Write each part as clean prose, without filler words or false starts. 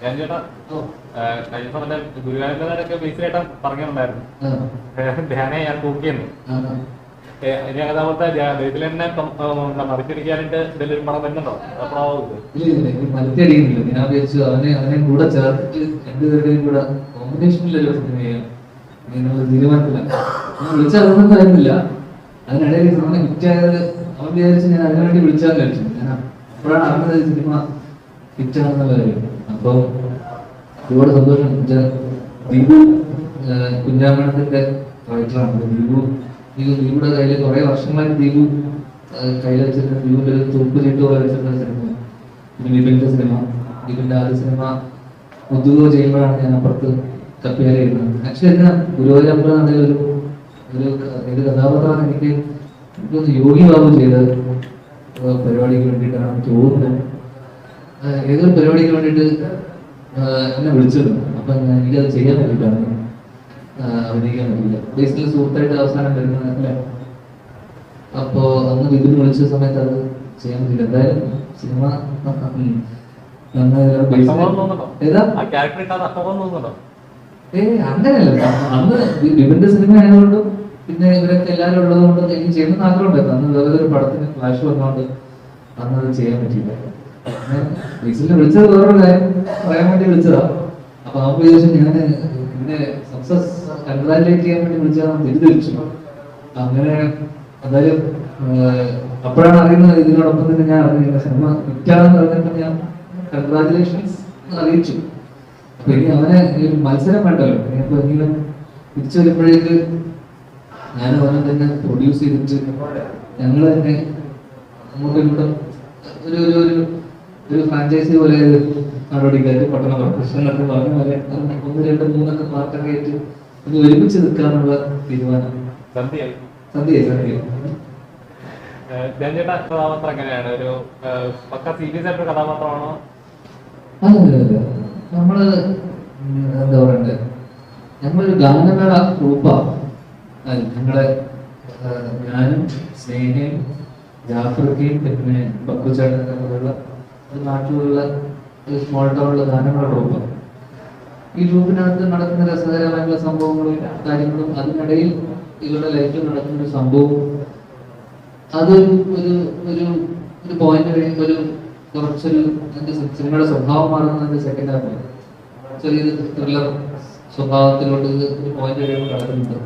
ഞാൻ ചേട്ടാ കഴിഞ്ഞ സമയത്ത് ഗുരുവായൂരൊക്കെ ബേസിലായിട്ട് പറഞ്ഞിട്ടുണ്ടായിരുന്നു ധ്യാനെ ഞാൻ തൂക്കിയെന്ന്. ഇനി അതേപോലത്തെ ഇതിൽ തന്നെ മറിച്ചിരിക്കാനായിട്ട് ഇതിലൊരു പണം വരുന്നുണ്ടോ? മരത്തിയടിക്കുന്നില്ല. ഞാൻ വിചാരിച്ചു അവനെ കൂടെ ചേർത്തിട്ട് രണ്ടുപേരുടെയും കൂടെ കോമ്പിനേഷനിലല്ലോ സിനിമ ചെയ്യാം. തീരുമാനത്തില്ല. ഞാൻ വിളിച്ചതൊന്നും പറയുന്നില്ല. അതിനിടയിൽ സിനിമ ഹിറ്റായത് അവൻ വിചാരിച്ച് ഞാൻ അതിനുവേണ്ടി വിളിച്ചാന്ന് വിചാരിച്ചു. ഞാൻ അപ്പോഴാണ് അറിഞ്ഞത് സിനിമ ഹിറ്റാണെന്നുള്ള കാര്യം. അപ്പൊ ഒരുപാട് സന്തോഷം. ദീപു കുഞ്ഞാമണത്തിന്റെ റൈറ്ററാണ്. ദീപുടെ കയ്യിൽ കുറെ വർഷങ്ങളായിട്ട് ദീപു കയ്യിൽ വെച്ചിരുന്ന ദീപുന്റെ ഒരു തൂപ്പ് ചീട്ട് പോലെ വെച്ചിരുന്ന സിനിമ, പിന്നെ വിപിന്റെ സിനിമ. വിപിന്റെ ആദ്യ സിനിമ മുതുകോ ചെയ്യുമ്പോഴാണ് ഞാൻ അപ്പുറത്ത് കപ്പിയാൽ ചെയ്യുന്നത്. ആക്ച്വലി എന്നാ ഗുരുവായൂരമ്പലം ഒരു കഥാപാത്രമാണ് എനിക്ക് യോഗി ബാബു ചെയ്ത പരിപാടിക്ക് വേണ്ടിയിട്ടാണ് തോന്നുന്നത്. ഏതൊരു പരിപാടിക്ക് വേണ്ടിയിട്ട് എന്നെ വിളിച്ചത്. അപ്പൊ എനിക്കത് ചെയ്യാൻ പറ്റിയിട്ടാണ്, അഭിനയിക്കാൻ പറ്റില്ല. ബേസിക്കലി സുഹൃത്തായിട്ട് അവസാനം വരുന്നത് അല്ലേ. അപ്പോ അന്ന് വിപിൻ വിളിച്ച സമയത്ത് അത് ചെയ്യാൻ പറ്റില്ല. എന്തായാലും സിനിമ അങ്ങനെയല്ല. അന്ന് വിപിന്റെ സിനിമ ആയതുകൊണ്ടും പിന്നെ ഇവരൊക്കെ എല്ലാവരും ഉള്ളത് കൊണ്ട് എനിക്ക് ചെയ്യണമെന്ന് ആഗ്രഹം ഉണ്ടായിരുന്നു. അന്ന് വേറെ ഒരു പടത്തിന് ഫ്ലാഷ് വന്നോണ്ട് അന്ന് അത് ചെയ്യാൻ പറ്റില്ല. ബേസിക്കലി വിളിച്ചത് വേറൊരു കാര്യം പറയാൻ വേണ്ടി വിളിച്ചതാ. അപ്പൊ ആ വിചാരിച്ചു ഞാൻ പിന്നെ സക്സസ് കൺഗ്രാജുലേറ്റ് ചെയ്യാൻ വേണ്ടി വിളിച്ചതാണ് തിരിച്ചു. അങ്ങനെ എന്തായാലും അപ്പോഴാണ് അറിയുന്നത്. ഇതിനോടൊപ്പം തന്നെ ഞാൻ അറിയുന്നത് സിനിമ ഹിറ്റാണെന്ന് പറഞ്ഞിട്ട് ഞാൻ കൺഗ്രാജുലേഷൻസ് അറിയിച്ചു. അപ്പൊ ഇനി അവനെ മത്സരം വേണ്ടല്ലോ. ഇനിയിപ്പോ എങ്കിലും തിരിച്ചു വരുമ്പോഴേക്ക് ഞാൻ അവനെ തന്നെ പ്രൊഡ്യൂസ് ചെയ്തിട്ട് ഞങ്ങൾ തന്നെ അങ്ങോട്ടും ഇങ്ങോട്ടും ഒരു ഫ്രാഞ്ചൈസി പോലെ നടപടിക്കാര് പട്ടണ പ്രശ്നങ്ങളൊക്കെ പറഞ്ഞ പോലെ 1, 2, 3 പാർട്ടൊക്കെ ആയിട്ട് ഇത് ഒരുമിച്ച് നിൽക്കാനുള്ള തീരുമാനം സന്ധ്യയായി. കഥാപാത്രം എങ്ങനെയാണ്? ഒരു പക്ക സീരിയസ് ആയിട്ടൊരു കഥാപാത്രമാണോ? അല്ല, നമ്മള് എന്താ പറയണ്ടേ, ഞങ്ങളൊരു ഗാനമേള ഗ്രൂപ്പാണ്. ഞങ്ങളെ ഞാനും സ്നേഹയും ജാഫർക്കയും പിന്നെ ബക്കുചേട്ടനൊക്കെ പോലുള്ള നാട്ടിലുള്ള ഒരു സ്മോൾ ടൗണിലുള്ള ഗാനമേള ഗ്രൂപ്പാണ്. ഈ ഗ്രൂപ്പിനകത്ത് നടക്കുന്ന രസകരമായിട്ടുള്ള സംഭവങ്ങളും കാര്യങ്ങളും അതിനിടയിൽ ഇവരുടെ ലൈഫിൽ നടക്കുന്ന ഒരു സംഭവം അതൊരു ഒരു പോയിന്റ് കഴിയുമ്പോൾ കുറച്ചൊരു സിനിമയുടെ സ്വഭാവം മാറുന്നതിന്റെ സെക്കൻഡ് ഹാഫ് ചെറിയൊരു ത്രില്ലർ സ്വഭാവത്തിലോട്ട് ഒരു പോയിന്റ് കഴിയുമ്പോൾ നടക്കുന്നുണ്ട്.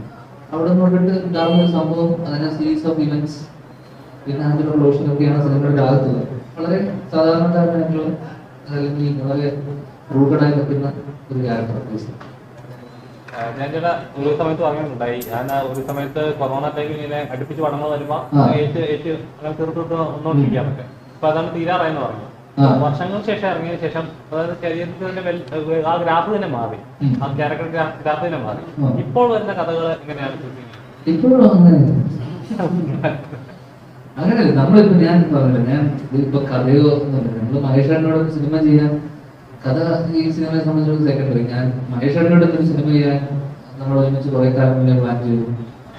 അവിടെ നോക്കിയിട്ട് ഉണ്ടാകുന്ന ഒരു സംഭവം, അതിനെ സീരീസ് ഓഫ് ഇവന്റ്സ് പിന്നെ അതിനുള്ള റോഷനൊക്കെയാണ് സിനിമയുടെ ആകത്തുള്ളത്. വളരെ സാധാരണക്കാരനായിട്ടുള്ള അല്ലെങ്കിൽ വളരെ റൂട്ടഡായി നിൽക്കുന്ന ഒരു ക്യാരക്ടർ. ഞാൻ ചേട്ടാ ഒരു സമയത്ത് പറഞ്ഞിട്ടുണ്ടായി, ഞാൻ ഒരു സമയത്ത് കൊറോണ ടൈമിൽ ഇങ്ങനെ അടുപ്പിച്ച് പടങ്ങൾ വരുമ്പോ ചെറുത്തോട്ട് ഒന്നോണ്ടിരിക്കാന്നൊക്കെ. അപ്പൊ അതാണ് തീരാറായെന്ന് പറഞ്ഞു. വർഷങ്ങൾക്ക് ശേഷം ഇറങ്ങിയതിനു ശേഷം അതായത് ശരീരത്തിന്റെ ആ ഗ്രാഫ് തന്നെ മാറി, ആ ക്യാരക്ടർ ഗ്രാഫ് തന്നെ മാറി. ഇപ്പോൾ വരുന്ന കഥകൾ എങ്ങനെയാണ്? ഇപ്പോഴും അങ്ങനെയല്ല. നമ്മളിപ്പോ ഞാൻ പറഞ്ഞില്ല, ഞാൻ ഇപ്പൊ കഥയോ നമ്മള് മഹേഷേട്ടനോട് സിനിമ ചെയ്യാൻ കഥ ഈ സിനിമയെ സംബന്ധിച്ചൊരു സെക്കൻഡറി. ഞാൻ മഹേഷേട്ടനോട് ഒരു സിനിമ ചെയ്യാൻ നമ്മൾ ഒരുമിച്ച് കുറെ കാലം മുന്നേ പ്ലാൻ ചെയ്തു,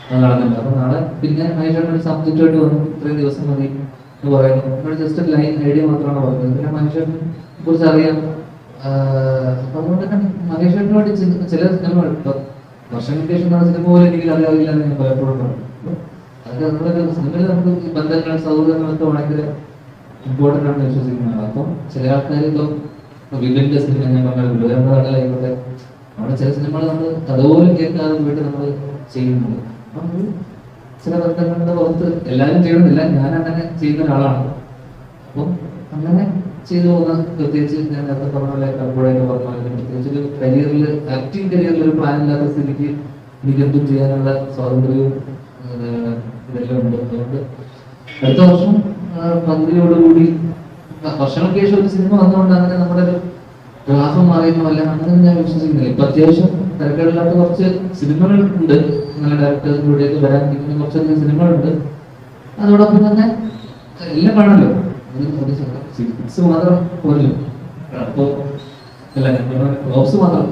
അത് നടന്നില്ല. അപ്പൊ നാളെ പിന്നെ മഹേഷേട്ടൻ സബ്ജക്റ്റുമായിട്ട് വന്നു, ഇത്രയും ദിവസം മതി എന്ന് പറയുന്നു. എന്നോട് ജസ്റ്റ് ഒരു ലൈൻ ഐഡിയ മാത്രമാണ് പറഞ്ഞത്. പിന്നെ മഹേഷേട്ടനെ കുറിച്ച് അറിയാം. അപ്പൊ അതുകൊണ്ട് തന്നെ മഹേഷേട്ടനുമായിട്ട് ചില സിനിമകൾ ഇപ്പൊ വർഷങ്ങൾക്ക് ശേഷം നടന്ന സിനിമ പോലെ എനിക്ക് അറിയാവില്ല എന്ന് ഞാൻ പലപ്പോഴും പറഞ്ഞു. അതൊക്കെ നമ്മളൊരു സിനിമയിൽ നമുക്ക് ഈ ബന്ധങ്ങൾ സൗഹൃദങ്ങളൊക്കെ ഭയങ്കര ഇമ്പോർട്ടൻ്റ് ആണെന്ന് വിശ്വസിക്കുന്നതാണ്. അപ്പം ചില ആൾക്കാർ ഇപ്പം വിപിന്റെ സിനിമ ഞാൻ പറഞ്ഞ കടലായിക്കോട്ടെ, അവിടെ ചില സിനിമകൾ നമ്മൾ കഥ പോലും കേൾക്കാതെ പോയിട്ട് നമ്മൾ ചെയ്യുന്നുണ്ട്. അപ്പം ചില ബന്ധങ്ങളുടെ പുറത്ത് എല്ലാവരും ചെയ്യണമെന്നില്ല, ഞാൻ അങ്ങനെ ചെയ്യുന്ന ഒരാളാണ്. അപ്പം അങ്ങനെ ചെയ്തു പോകുന്ന, പ്രത്യേകിച്ച് ഞാൻ നേരത്തെ പറഞ്ഞ പോലെ അപ്പോഴൊക്കെ പറഞ്ഞ പോലെ പ്രത്യേകിച്ച് ഒരു കരിയറിൽ ആക്ടിങ് കരിയറിൽ ഒരു പ്ലാൻ ഇല്ലാത്ത സ്ഥിതിക്ക് എനിക്ക് എന്തും ചെയ്യാനുള്ള സ്വാതന്ത്ര്യവും ഇതെല്ലാം ഉണ്ട്. അതുകൊണ്ട് അടുത്ത വർഷം പകുതിയോടുകൂടി വർഷങ്ങൾക്ക് ശേഷം ഒരു സിനിമ വന്നുകൊണ്ട് അങ്ങനെ നമ്മുടെ ഒരു ഗ്രാഫ് മാറിയെന്നല്ല അങ്ങനെ ഞാൻ വിശ്വസിക്കുന്നില്ല. ഇപ്പൊ അത്യാവശ്യം തിരക്കേടില്ലാത്ത കുറച്ച് സിനിമകൾ ഉണ്ട്, നല്ല ഡയറക്ടേഴ്സിലൂടെയൊക്കെ വരാനിരിക്കുന്ന കുറച്ചധികം സിനിമകളുണ്ട്. അതോടൊപ്പം തന്നെ എല്ലാം വേണമല്ലോ, സിക്സ് മാത്രം പോരല്ലോ. അപ്പോ അല്ല ക്ലോബ്സ് മാത്രം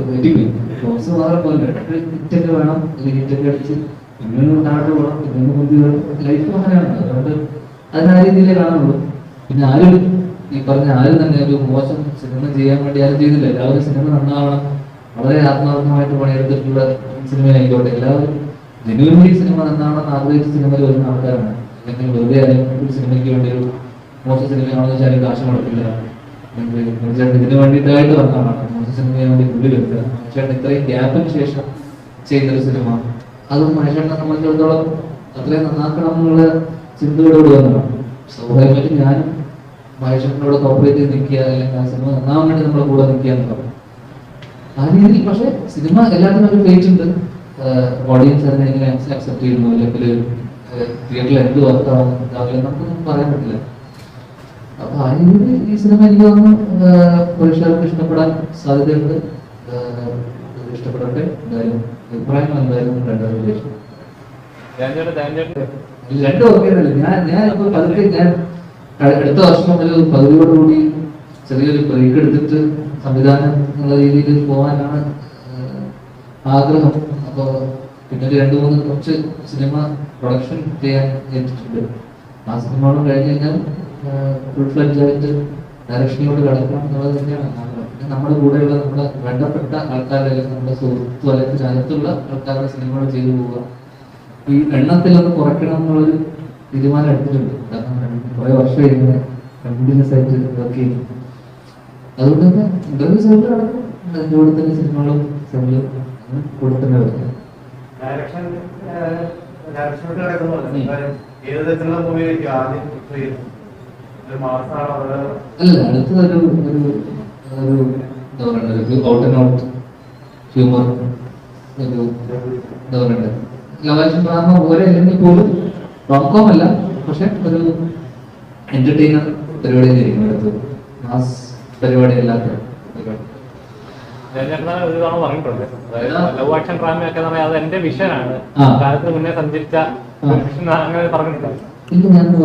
ക്ലോബ്സ് മാത്രം പോരല്ലോ, ഹിറ്റൊക്കെ വേണം. ഹിറ്റൊക്കെ അടിച്ച് ഇങ്ങനെ താഴോട്ട് പോകണം, ഇങ്ങനെ മുന്തി വേണം. ലൈഫ് അങ്ങനെയാണ്. അതുകൊണ്ട് അതിന് ആ രീതിയിലേ കാണുള്ളൂ. പിന്നെ ആരും ഈ പറഞ്ഞ ആരും തന്നെ ഒരു മോശം സിനിമ ചെയ്യാൻ വേണ്ടി ആരും ചെയ്തില്ല. എല്ലാവരും സിനിമ നന്നാവണം, വളരെ ആത്മാർത്ഥമായിട്ട് പണിയെടുത്തിട്ടുള്ള സിനിമയായിക്കോട്ടെ, എല്ലാവരും ജനുവൻലി സിനിമ നന്നാവണമെന്ന് ആഗ്രഹിച്ച സിനിമയിൽ വരുന്ന ആൾക്കാരാണ്. അല്ലെങ്കിൽ വെറുതെ ഒരു സിനിമയ്ക്ക് വേണ്ടി ഒരു മോശം സിനിമയാണെന്ന് വെച്ചാൽ കാശ് മുടക്കില്ല, ഇതിന് വേണ്ടിയിട്ടായിട്ട് വന്നതാണ് മോശം സിനിമയെ വേണ്ടി ഉള്ളിൽ വെക്കുക. ചേട്ടൻ ഇത്രയും ഗ്യാപ്പിന് ശേഷം ചെയ്യുന്നൊരു സിനിമ, അതും മഹേഷേട്ടനെ സംബന്ധിച്ചിടത്തോളം അത്രയും നന്നാക്കണം എന്നുള്ള ചിന്തയോടുകൂടി വന്നതാണ്. സ്വാഭാവികമായിട്ടും ഞാനും മഹേഷേട്ടനോട് കോപ്പറേറ്റ് ചെയ്ത് നിൽക്കുക, അല്ലെങ്കിൽ ആ സിനിമ നന്നാവാൻ വേണ്ടി നമ്മളെ കൂടെ നിൽക്കുക എന്നുള്ളത് ആ രീതിയിൽ. പക്ഷെ സിനിമ എല്ലാത്തിനും ഒരു ഫേറ്റ് ഉണ്ട്. ഓഡിയൻസ് അതിനെ എങ്ങനെ അക്സെപ്റ്റ് ചെയ്യുന്നു, അല്ലെങ്കിൽ തിയേറ്ററിൽ എന്ത് വർക്കാവും നമുക്കൊന്നും പറയാൻ പറ്റില്ല. അപ്പൊ ആ രീതിയിൽ ഈ സിനിമ എനിക്ക് തോന്നുന്നു പ്രേക്ഷകർക്ക് ഇഷ്ടപ്പെടാൻ സാധ്യതയുണ്ട്. ഇഷ്ടപ്പെടട്ടെ. എന്തായാലും അഭിപ്രായങ്ങൾ എന്തായാലും രണ്ടും ഓക്കെയല്ല. ഞാനിപ്പോ പതുക്കെ ഞാൻ അടുത്ത വർഷം ഒരു പകുതിയോടുകൂടി ചെറിയൊരു ബ്രേക്ക് എടുത്തിട്ട് സംവിധാനം എന്നുള്ള രീതിയിൽ പോകാനാണ് ആഗ്രഹം. അപ്പൊ പിന്നെ ഒരു 2-3 കുറച്ച് സിനിമ പ്രൊഡക്ഷൻ ചെയ്യാൻ ഏറ്റിട്ടുണ്ട്. ആ സിനിമകളും കഴിഞ്ഞ് കഴിഞ്ഞാൽ ഫുൾ ഫ്ലെഡ്ജ് ആയിട്ട് ഡയറക്ഷനിലോട്ട് കിടക്കണം എന്നുള്ളത് തന്നെയാണ് ആഗ്രഹം. പിന്നെ നമ്മുടെ കൂടെയുള്ള നമ്മുടെ വേണ്ടപ്പെട്ട ആൾക്കാരുടെ, നമ്മുടെ സുഹൃത്തു അല്ലെങ്കിൽ അതിനകത്തുള്ള ആൾക്കാരുടെ സിനിമകൾ ചെയ്തു പോവുക. ഈ എണ്ണത്തിലൊന്ന് കുറയ്ക്കണം എന്നുള്ളൊരു തീരുമാനം എടുത്തിട്ടുണ്ട്. കാരണം കുറെ വർഷം ഇങ്ങനെ കണ്ടിന്യൂസ് ആയിട്ട് വർക്ക് ചെയ്യും. അതുകൊണ്ട് തന്നെ ഇന്റർവ്യൂസ് ആയിട്ട് നടക്കും. അതിൻ്റെ കൂടെ തന്നെ സിനിമകളും സെമിലും കൂടെ തന്നെ വരും. അല്ല, അടുത്തതൊരു എന്താ പറയണ്ടത്, ഒരു ഔട്ട് ആൻഡ് ഔട്ട് ഹ്യൂമർ, ഒരു എന്താ പറയണ്ടത് ലവാഷൻ ഡ്രാമ പോലെ അല്ലെങ്കിൽ പോലും റോംകോം അല്ല, പക്ഷെ ഒരു എന്റർടൈനർ പരിപാടി തന്നെയായിരിക്കും അടുത്ത്. മാസ് പരിപാടി അല്ലാത്ത പരിപാടി. ഒരു തവണ പറഞ്ഞിട്ടുണ്ട്, അതായത് ലവ് ആക്ഷൻ ഡ്രാമ ഒക്കെ പറയാം, അത് എന്റെ വിഷനാണ്, കാലത്തിന് മുന്നേ സഞ്ചരിച്ച വിഷൻ അങ്ങനെ പറഞ്ഞിട്ടുണ്ട്.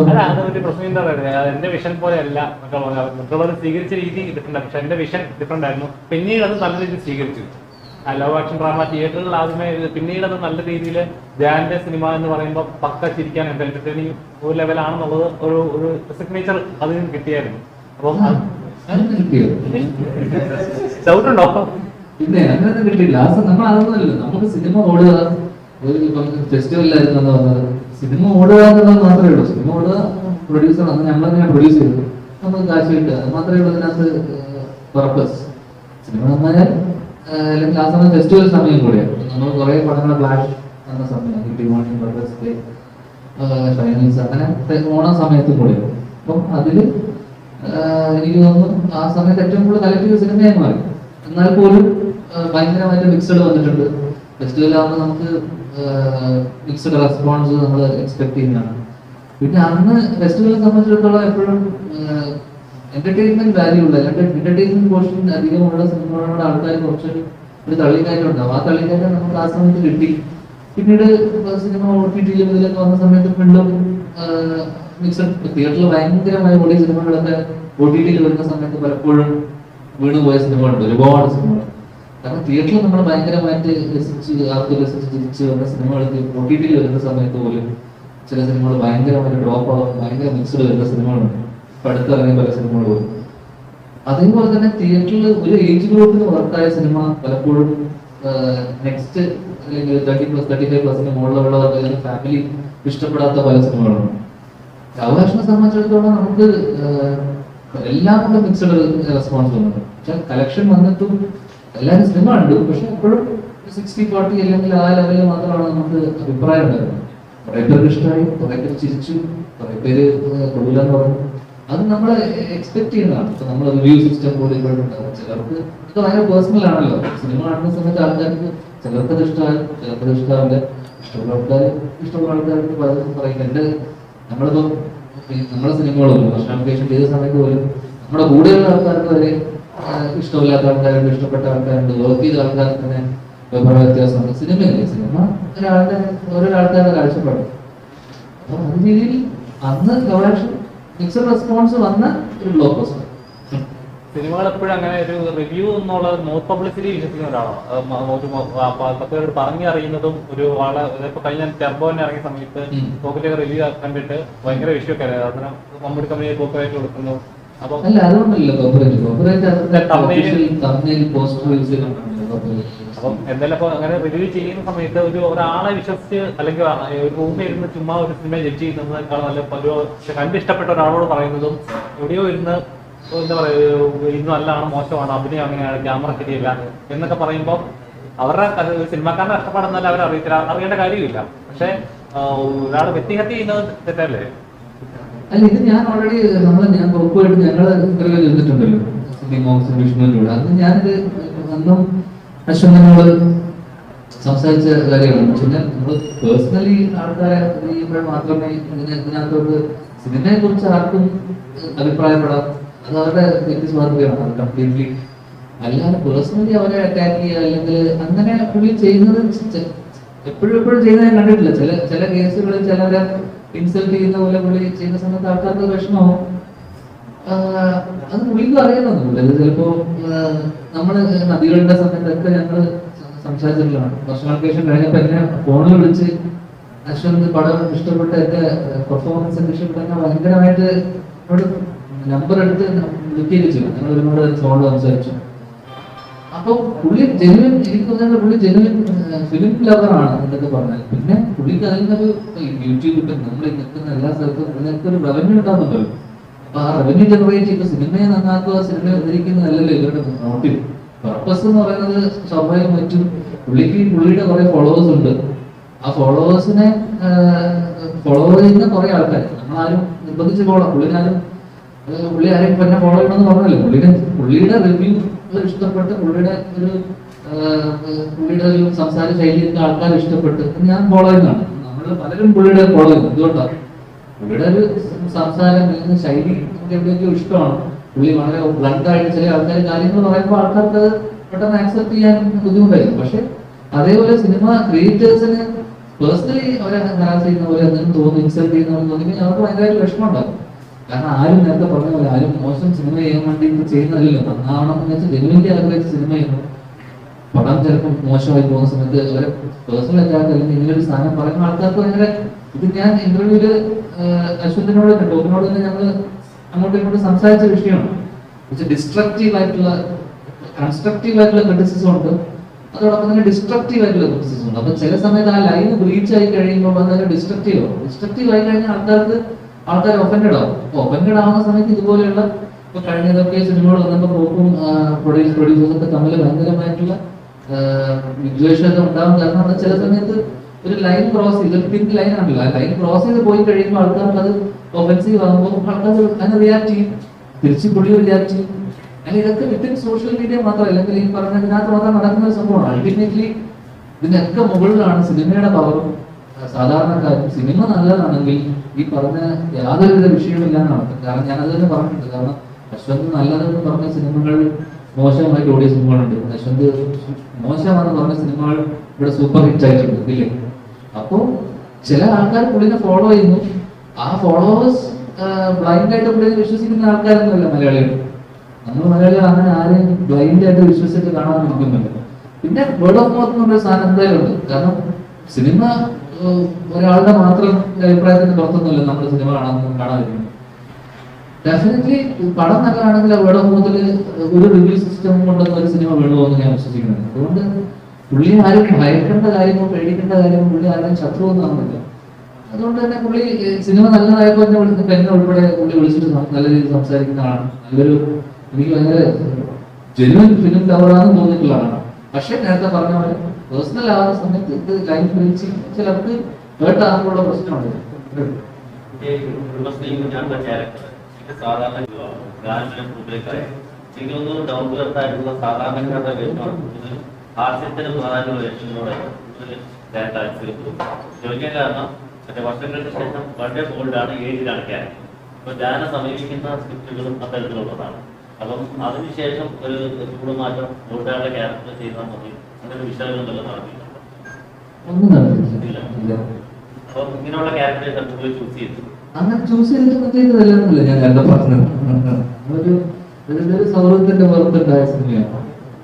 അല്ല, അതൊരു പ്രശ്നം എന്താ പറയുക, എന്റെ വിഷൻ പോലെ അല്ല മറ്റുള്ളവർ സ്വീകരിച്ച രീതി ഡിഫറെന്റ്, പക്ഷെ എന്റെ വിഷൻ ഡിഫറെന്റ് ആയിരുന്നു. പിന്നീട് അത് നല്ല രീതിയിൽ സ്വീകരിച്ചു. ലവ് ആക്ഷൻ ഡ്രാമ തിയേറ്ററിൽ ആദ്യമേ, പിന്നീട് അത് നല്ല രീതിയിൽ ധ്യാന്റെ സിനിമ എന്ന് പറയുമ്പോൾ പക്ക ചിരിക്കാൻ എന്റർടൈനിങ് ഒരു ലെവലാണെന്നുള്ളത് ഒരു സിഗ്നേച്ചർ അതിൽ നിന്ന് കിട്ടിയായിരുന്നു. അപ്പം ഡൗട്ടുണ്ടോ? പിന്നെ അങ്ങനെ കിട്ടിയില്ല. നമ്മൾ അതൊന്നുമല്ല, നമുക്ക് സിനിമ ഓടുക, ഇപ്പം ഫെസ്റ്റിവലായിരുന്നു എന്ന് പറഞ്ഞത്, സിനിമ ഓടുക എന്നുള്ളത് മാത്രമേ ഉള്ളൂ. സിനിമ ഓടുക, പ്രൊഡ്യൂസർ അന്ന് നമ്മളങ്ങനെ പ്രൊഡ്യൂസ് ചെയ്തു, നമുക്ക് കാശ് കിട്ടുക, അത് മാത്രമേ ഉള്ളൂ അതിനകത്ത് പർപ്പസ്. സിനിമ നന്നായാൽ, അല്ലെങ്കിൽ ആ സമയം ഫെസ്റ്റിവൽ സമയം കൂടെയാണ്. നമ്മൾ കുറെ പടങ്ങൾ ഫ്ലാഷ് എന്ന സമയം, ഫൈനൽസ്, അങ്ങനെ ഓണ സമയത്തും കൂടെയാണ്. അപ്പം അതില് എനിക്ക് തോന്നുന്നു ആ സമയത്ത് ഏറ്റവും കൂടുതൽ കളക്ട് ചെയ്ത സിനിമയായി മാറി. എന്നാൽ പോലും ഭയങ്കരമായിട്ട് മിക്സഡ് വന്നിട്ടുണ്ട്. ഫെസ്റ്റിവലാകുമ്പോൾ നമുക്ക് മിക്സഡ് റെസ്പോൺസ് നമ്മൾ എക്സ്പെക്ട് ചെയ്യുന്നതാണ്. പിന്നെ അന്ന് ഫെസ്റ്റിവലിനെ സംബന്ധിച്ചിടത്തോളം എപ്പോഴും എന്റർടൈൻമെന്റ് വാല്യൂ ഉള്ള, എന്റർടൈൻമെന്റ് പോർഷൻ അധികമുള്ള സിനിമകളോട് ആൾക്കാർ കുറച്ച് ഒരു തള്ളിക്കയറ്റുണ്ടാവും. ആ തള്ളിക്കയറ്റം നമുക്ക് ആ സമയത്ത് കിട്ടി. പിന്നീട് സിനിമ OTT ഇതിലൊക്കെ വന്ന സമയത്ത് വീണ്ടും മിക്സഡ്, തിയേറ്ററിൽ ഭയങ്കരമായ ഓടിയ സിനിമകളൊക്കെ OTT വരുന്ന സമയത്ത് പലപ്പോഴും വീണുപോയ സിനിമകളുണ്ട്, ഒരുപാട് സിനിമകൾ. കാരണം തിയേറ്ററിൽ നമ്മൾ ഭയങ്കരമായിട്ട് രസിച്ച് വന്ന സിനിമകൾക്ക് OTT വരുന്ന സമയത്ത് പോലും ചില സിനിമകൾ ഭയങ്കരമായിട്ട് ഡ്രോപ്പ് ആവും, ഭയങ്കര മിക്സഡ് വരുന്ന സിനിമകളുണ്ട്. ഇപ്പൊ അടുത്തിറങ്ങിയ പല സിനിമകൾ പോലും. അതേപോലെ തന്നെ തിയേറ്ററിൽ ഒരു ഏജ് ഗ്രൂപ്പിന് വർക്കായ സിനിമ പലപ്പോഴും നെക്സ്റ്റ് അല്ലെങ്കിൽ 30+35+ന് മുകളിലുള്ളവർക്ക് ഫാമിലി ഇഷ്ടപ്പെടാത്ത പല സിനിമകളുണ്ട്. അവകാശനെ സംബന്ധിച്ചിടത്തോളം നമുക്ക് എല്ലാം കൂടെ മിക്സഡ് റെസ്പോൺസ് വന്നത്. പക്ഷെ കളക്ഷൻ വന്നിട്ടും എല്ലാവരും സിനിമ കണ്ടു, പക്ഷെ എപ്പോഴും 60-40 അല്ലെങ്കിൽ ആ ലെവലിൽ മാത്രമാണ് നമുക്ക് അഭിപ്രായം ഉണ്ടായിരുന്നത്. കുറെ പേർക്ക് ഇഷ്ടമായി, കുറെ പേര് ചിരിച്ചു, കുറെ പേര് കൊള്ളില്ലെന്ന് പറഞ്ഞു. അത് നമ്മൾ എക്സ്പെക്ട് ചെയ്യുന്നതാണ്. ഇപ്പൊ നമ്മൾ റിവ്യൂ സിസ്റ്റം പോലെ ഇപ്പോഴുണ്ടാകും. ചിലർക്ക് ഇത് ഭയങ്കര പേഴ്സണൽ ആണല്ലോ. സിനിമ കാണുന്ന സമയത്ത് ആൾക്കാർക്ക് ചിലർക്കത് ഇഷ്ടമാകും, ചിലർക്കത് ഇഷ്ടമാവില്ല. ഇഷ്ടമുള്ള ആൾക്കാർക്ക് പലതും പറയും. എന്റെ നമ്മളിപ്പം നമ്മുടെ സിനിമകളും വർഷാംപേഷൻ ചെയ്ത സമയത്ത് പോലും നമ്മുടെ കൂടെയുള്ള ആൾക്കാർക്ക് വരെ ഇഷ്ടമില്ലാത്ത ആൾക്കാരുണ്ട്, ഇഷ്ടപ്പെട്ട ആൾക്കാരുണ്ട്, വർക്ക് ചെയ്ത ആൾക്കാർക്ക് തന്നെ അഭിപ്രായ വ്യത്യാസമുണ്ട്. സിനിമയല്ലേ, സിനിമ ഓരോരാൾക്കാരുടെ കാഴ്ചപ്പാട്. അപ്പൊ ആ രീതിയിൽ അന്ന് കവറേഷൻ മിക്സഡ് റെസ്പോൺസ് വന്ന ഒരു ബ്ലോക്ക് ബസ്റ്റർ. സിനിമകൾ എപ്പോഴും അങ്ങനെ ഒരു റിവ്യൂ എന്നുള്ള നോട്ട് പബ്ലിസിറ്റി വിശ്വസിക്കുന്ന ഒരാളാണ്. പത്തോട് പറഞ്ഞറിയുന്നതും ഒരു ഇപ്പൊ കഴിഞ്ഞ ടെർബോനെ ഇറങ്ങിയ സമയത്ത് പോക്കറ്റൊക്കെ റിവ്യൂ കണ്ടിട്ട് ഭയങ്കര വിഷയമൊക്കെ ആയിരുന്നു. അതിന് മമ്മൂട്ടി കമ്പനിയെ കോപ്പറേറ്റ് കൊടുക്കുന്നു, അപ്പൊ അല്ല അതുകൊണ്ടല്ലോ പോസ്റ്റർ യൂസ് ചെയ്യുന്നുണ്ടല്ലോ. അപ്പം എന്തായാലും ഇപ്പൊ അങ്ങനെ റിവ്യൂ ചെയ്യുന്ന സമയത്ത് ഒരാളെ വിശ്വസിച്ച് അല്ലെങ്കിൽ ഒരു റൂമിൽ ഇരുന്ന് ചുമ്മാ ഒരു സിനിമ ജഡ്ജ് ചെയ്യുന്നതിനേക്കാൾ നല്ല ഒരു കണ്ട് ഇഷ്ടപ്പെട്ട ഒരാളോട് പറയുന്നതും എവിടെയോ ഇരുന്ന് എന്താ പറയുക ഇത് നല്ലതാണ് മോശമാണ് അഭിനയം അങ്ങനെയാണ് ക്യാമറ ശരിയല്ല എന്നൊക്കെ പറയുമ്പോൾ അവരുടെ സിനിമാക്കാരനെ കഷ്ടപ്പാടെന്നല്ല അവർ അറിയേണ്ട കാര്യമില്ല. പക്ഷെ ഒരാൾ വ്യക്തിഹത്യ ചെയ്യുന്നത് തെറ്റല്ലേ? അല്ല ഇത് ഞാൻ ഓൾറെഡി ഞാൻ ഉറപ്പായിട്ട് ഞങ്ങള് ഇന്റർവ്യൂ ചെയ്തിട്ടുണ്ടല്ലോ വിഷ്ണുവിനോട്. അത് ഞാനിത് അന്നും അശ്വനോട് സംസാരിച്ച കാര്യമാണ്. പിന്നെ നമ്മൾ പേഴ്സണലി ആൾക്കാരെ ചെയ്യുമ്പോൾ മാത്രമേ ഇതിനകത്തോട്ട് സിനിമയെ കുറിച്ച് ആർക്കും അഭിപ്രായപ്പെടാം. അത് അവരുടെ വ്യക്തി സ്വാതന്ത്ര്യമാണ്. അത് കംപ്ലീറ്റ്ലി അല്ലാതെ പേഴ്സണലി അവരെ അറ്റാക്ക് ചെയ്യുക അല്ലെങ്കിൽ അങ്ങനെ പുള്ളി ചെയ്യുന്നത് എപ്പോഴും ചെയ്യുന്നത് ഞാൻ കണ്ടിട്ടില്ല. ചില കേസുകളിൽ ചിലരെ ഇൻസൾട്ട് ചെയ്യുന്ന പോലെ പുള്ളി ചെയ്യുന്ന സമയത്ത് ആൾക്കാർക്ക് വിഷമമാവും. അത് പുള്ളിക്കും അറിയുന്നൊന്നുമില്ല. അത് ചിലപ്പോ നമ്മള് നദികളുടെ സമയത്തൊക്കെ ഞങ്ങള് സംസാരിച്ചിട്ടുള്ളതാണ്. വർഷങ്ങൾക്ക് ശേഷം കഴിഞ്ഞപ്പോ എന്നെ ഫോണിൽ വിളിച്ച് അശ്വന്ത് പടം ഇഷ്ടപ്പെട്ട എന്റെ പെർഫോമൻസ് ഒക്കെ ഇഷ്ടപ്പെട്ട ഭയങ്കരമായിട്ട് എന്നോട് നമ്പർ എടുത്ത് വിളിച്ചു. ഞങ്ങൾ ഒരുപാട് ഫോണിൽ സംസാരിച്ചു. അപ്പൊ പുള്ളി ജെനുവിൻ, എനിക്ക് തോന്നുന്നത് പുള്ളി ജെനുവിൻ ഫിലിം ലവറാണ് എന്നൊക്കെ പറഞ്ഞാൽ. പിന്നെ പുള്ളിക്ക് അതിനൊരു യൂട്യൂബ് ഇപ്പം നമ്മൾ നിൽക്കുന്ന എല്ലാ സ്ഥലത്തും അതിനൊക്കെ ഒരു റവന്യൂ ഉണ്ടാകുന്നുണ്ടല്ലോ. അപ്പൊ ആ റവന്യൂ ജനറേറ്റ് ചെയ്യുമ്പോൾ സിനിമയെ നന്നാക്കുക, സിനിമയെ ഉദ്ധരിക്കുന്നതല്ലല്ലോ ഇവരുടെ മോട്ടീവ്. പർപ്പസ് എന്ന് പറയുന്നത് സ്വാഭാവികം മറ്റും പുള്ളിയുടെ കുറെ ഫോളോവേഴ്സ് ഉണ്ട്. ആ ഫോളോവേഴ്സിനെ ഫോളോ ചെയ്യുന്ന കുറെ ആൾക്കാർ നമ്മളാരും നിർബന്ധിച്ച് പുള്ളി ആരെയും പിന്നെ ഫോളോ ചെയ്യണമെന്ന് പറഞ്ഞല്ലോ. പുള്ളിയുടെ റിവ്യൂ ഇഷ്ടപ്പെട്ട് പുള്ളിയുടെ ഒരു സംസാര ശൈലിയൊക്കെ ആൾക്കാർ ഇഷ്ടപ്പെട്ട് ഞാൻ ഫോളോ ചെയ്യുന്നതാണ്. നമ്മൾ പലരും പുള്ളിയുടെ ഫോളോ ചെയ്യുന്നു. എന്തുകൊണ്ടാണ്? പുള്ളിയുടെ ഒരു സംസാരം അല്ലെങ്കിൽ ശൈലി എവിടെയൊക്കെയോ ഇഷ്ടമാണ്. പുള്ളി വളരെ ബ്ലണ്ടായിട്ട് ചില ആൾക്കാർ കാര്യങ്ങൾ പറയുമ്പോൾ ആൾക്കാർക്ക് പെട്ടെന്ന് ആക്സെപ്റ്റ് ചെയ്യാൻ ബുദ്ധിമുട്ടായിരിക്കും. പക്ഷെ അതേപോലെ സിനിമ ക്രിയേറ്റേഴ്സിന് പേഴ്സണലി അവരെ ഹരാസ് ചെയ്യുന്ന പോലെ എന്തെങ്കിലും തോന്നുന്നു, ഇൻസൾട്ട് ചെയ്യുന്ന പോലെ തോന്നിയെങ്കിൽ അവർക്ക് ഭയങ്കരമായിട്ട് വിഷമം ഉണ്ടാകും. കാരണം ആരും നേരത്തെ പറഞ്ഞ പോലെ ആരും മോശം സിനിമ ചെയ്യാൻ വേണ്ടി ചെയ്യുന്നതല്ലോ. നന്നാവണം എന്ന് വെച്ചാൽ ജനുവിന്റെ ആഗ്രഹിച്ച് സിനിമ ചെയ്യുന്നു. പടം ചിലപ്പോൾ മോശമായി പോകുന്ന സമയത്ത് അവരെ പേഴ്സണൽ അറ്റാക്ക് അല്ലെങ്കിൽ ഇങ്ങനൊരു സാധനം പറയുന്ന ആൾക്കാർക്ക് ഭയങ്കര ഇത്. ഞാൻ ഇന്റർവ്യൂല് അശ്വന്തിനോട് ടോക്കിനോട് തന്നെ ഞങ്ങൾ അങ്ങോട്ടും ഇങ്ങോട്ടും സംസാരിച്ച വിഷയമാണ്. ഡിസ്ട്രക്റ്റീവ് ആയിട്ടുള്ള കൺസ്ട്രക്റ്റീവ് ആയിട്ടുള്ള ക്രിറ്റിസിസം ഉണ്ട്, അതോടൊപ്പം തന്നെ ഡിസ്ട്രക്റ്റീവ് ആയിട്ടുള്ള ക്രിറ്റിസിസം ഉണ്ട്. അപ്പൊ ചില സമയത്ത് ആ ലൈൻ ബ്രീച്ച് ആയി കഴിയുമ്പോൾ അത് ഡിസ്ട്രക്റ്റീവ് ആയി കഴിഞ്ഞാൽ ആൾക്കാർ ഒഫൻഡഡ് ആവും. ഒഫൻഡഡ് ആവുന്ന സമയത്ത് ഇതുപോലെയുള്ള ഇപ്പൊ കഴിഞ്ഞതൊക്കെ സിനിമകൾ വന്നപ്പോൾ പോപ്പും പ്രൊഡ്യൂസേഴ്സൊക്കെ തമ്മിൽ ഭയങ്കരമായിട്ടുള്ള വിദ്വേഷമൊക്കെ ഉണ്ടാവും. കാരണം ചില സമയത്ത് ഒരു ലൈൻ ക്രോസ് ചെയ്ത് പിങ്ക് ലൈൻ ആണല്ലോ, ആ ലൈൻ ക്രോസ് ചെയ്ത് പോയി കഴിയുമ്പോൾ ആൾക്കാർക്ക് അത് ഒഫൻസീവ് ആകുമ്പോൾ ആൾക്കാർ അതിനെ റിയാക്ട് ചെയ്യും, തിരിച്ച് പുള്ളി റിയാക്ട് ചെയ്യും. അല്ലെങ്കിൽ ഇതൊക്കെ വിത്തിൻ സോഷ്യൽ മീഡിയ മാത്രമല്ല, അല്ലെങ്കിൽ ഈ പറഞ്ഞതിനകത്ത് മാത്രം നടക്കുന്ന ഒരു സംഭവമാണ്. അൾട്ടിമേറ്റ്ലി ഇതിനൊക്കെ മുകളിലാണ് സിനിമയുടെ പവറും സാധാരണക്കാരും. സിനിമ നല്ലതാണെങ്കിൽ ഈ പറഞ്ഞ യാതൊരുവിധ വിഷയമില്ല എന്നാണ്. കാരണം ഞാനത് തന്നെ പറഞ്ഞിട്ടുണ്ട്. കാരണം അശ്വന്ത് നല്ലതെന്ന് പറഞ്ഞ സിനിമകൾ മോശമായിട്ട് ഓടിയ സിനിമകളുണ്ട്, അശ്വന്ത് മോശമാണെന്ന് പറഞ്ഞ സിനിമകൾ ഇവിടെ സൂപ്പർ ഹിറ്റ് ആയിട്ടുണ്ട്, ഇല്ലേ? അപ്പോ ചില ആൾക്കാർ പുള്ളിനെ ഫോളോ ചെയ്യുന്നു. ആ ഫോളോവേഴ്സ് ബ്ലൈൻഡ് ആയിട്ട് പുള്ളിനെ വിശ്വസിക്കുന്ന ആൾക്കാരൊന്നുമല്ല മലയാളികൾ. നമ്മൾ മലയാളികൾ അങ്ങനെ ആരെയും ബ്ലൈൻഡ് ആയിട്ട് വിശ്വസിച്ച് കാണാൻ നിൽക്കുന്നുണ്ട്. പിന്നെ വേർഡ് ഓഫ് മൗത്ത് എന്നുള്ള സാധനം എന്തായാലും ഉണ്ട്. കാരണം സിനിമ ഒരാളുടെ മാത്രം അഭിപ്രായത്തിന് പുറത്തൊന്നുമില്ല നമ്മൾ സിനിമ കാണാതിരിക്കുന്നത്. ഡെഫിനറ്റ്ലി പടം നല്ലതാണെങ്കിൽ വേർഡ് ഓഫ് മൗത്തിൽ ഒരു റിവ്യൂ സിസ്റ്റം കൊണ്ടൊന്നും ഒരു സിനിമ വീണുപോകുമെന്ന് ഞാൻ വിശ്വസിക്കുന്നത്. അതുകൊണ്ട് പുള്ളി ആരും ഭയക്കേണ്ട കാര്യമോ പേടിക്കേണ്ട കാര്യമോ പുള്ളി ആരും ശത്രുവൊന്നും ആവുന്നില്ല. അതുകൊണ്ട് തന്നെ പുള്ളി സിനിമ നല്ലതായപ്പോൾ എന്നെ ഉൾപ്പെടെ പുള്ളി വിളിച്ചിട്ട് നല്ല രീതിയിൽ സംസാരിക്കുന്ന ആളാണ്. എനിക്ക് ഭയങ്കര ജെനുവൻ ഫിലിം ലവറാണെന്ന് തോന്നിയിട്ടുള്ള ആളാണ്. പക്ഷെ നേരത്തെ പറഞ്ഞ പോലെ പേഴ്സണൽ ആവുന്ന സമയത്ത് ഇത് ലൈഫ് വിളിച്ച് ചിലർക്ക് ഹേർട്ട് ആകുമ്പോഴുള്ള പ്രശ്നമുണ്ട്. ഹാസ്യത്തിന് പ്രാധാന്യമുള്ള വേഷങ്ങളോടെ ചോദിക്കാൻ കാരണം മറ്റേ വർഷങ്ങൾക്ക് ശേഷം വളരെ ബോൾഡാണ്, ഏജിലാണ് ക്യാരക്ടർ. അപ്പൊ ഞാൻ സമീപിക്കുന്ന സ്ക്രിപ്റ്റുകളും അത്തരത്തിലുള്ളതാണ്. അപ്പം അതിനുശേഷം ഒരു ചൂടുമാറ്റം ബോൾഡാരുടെ ക്യാരക്ടർ ചെയ്താൽ മതി അങ്ങനെ വിശകലനം നടത്തിയിട്ടുണ്ട്. അപ്പൊ ഇങ്ങനെയുള്ള ക്യാരക്ടേഴ്സ് കൂടുതൽ ചൂസ് ചെയ്തു. അങ്ങനെ ചൂസ് ചെയ്തിട്ടൊന്നും ഞാൻ എന്താ പറഞ്ഞത്. ഒരു സൗഹൃദത്തിന്റെ പുറത്തുണ്ടായ സിനിമയാണ്.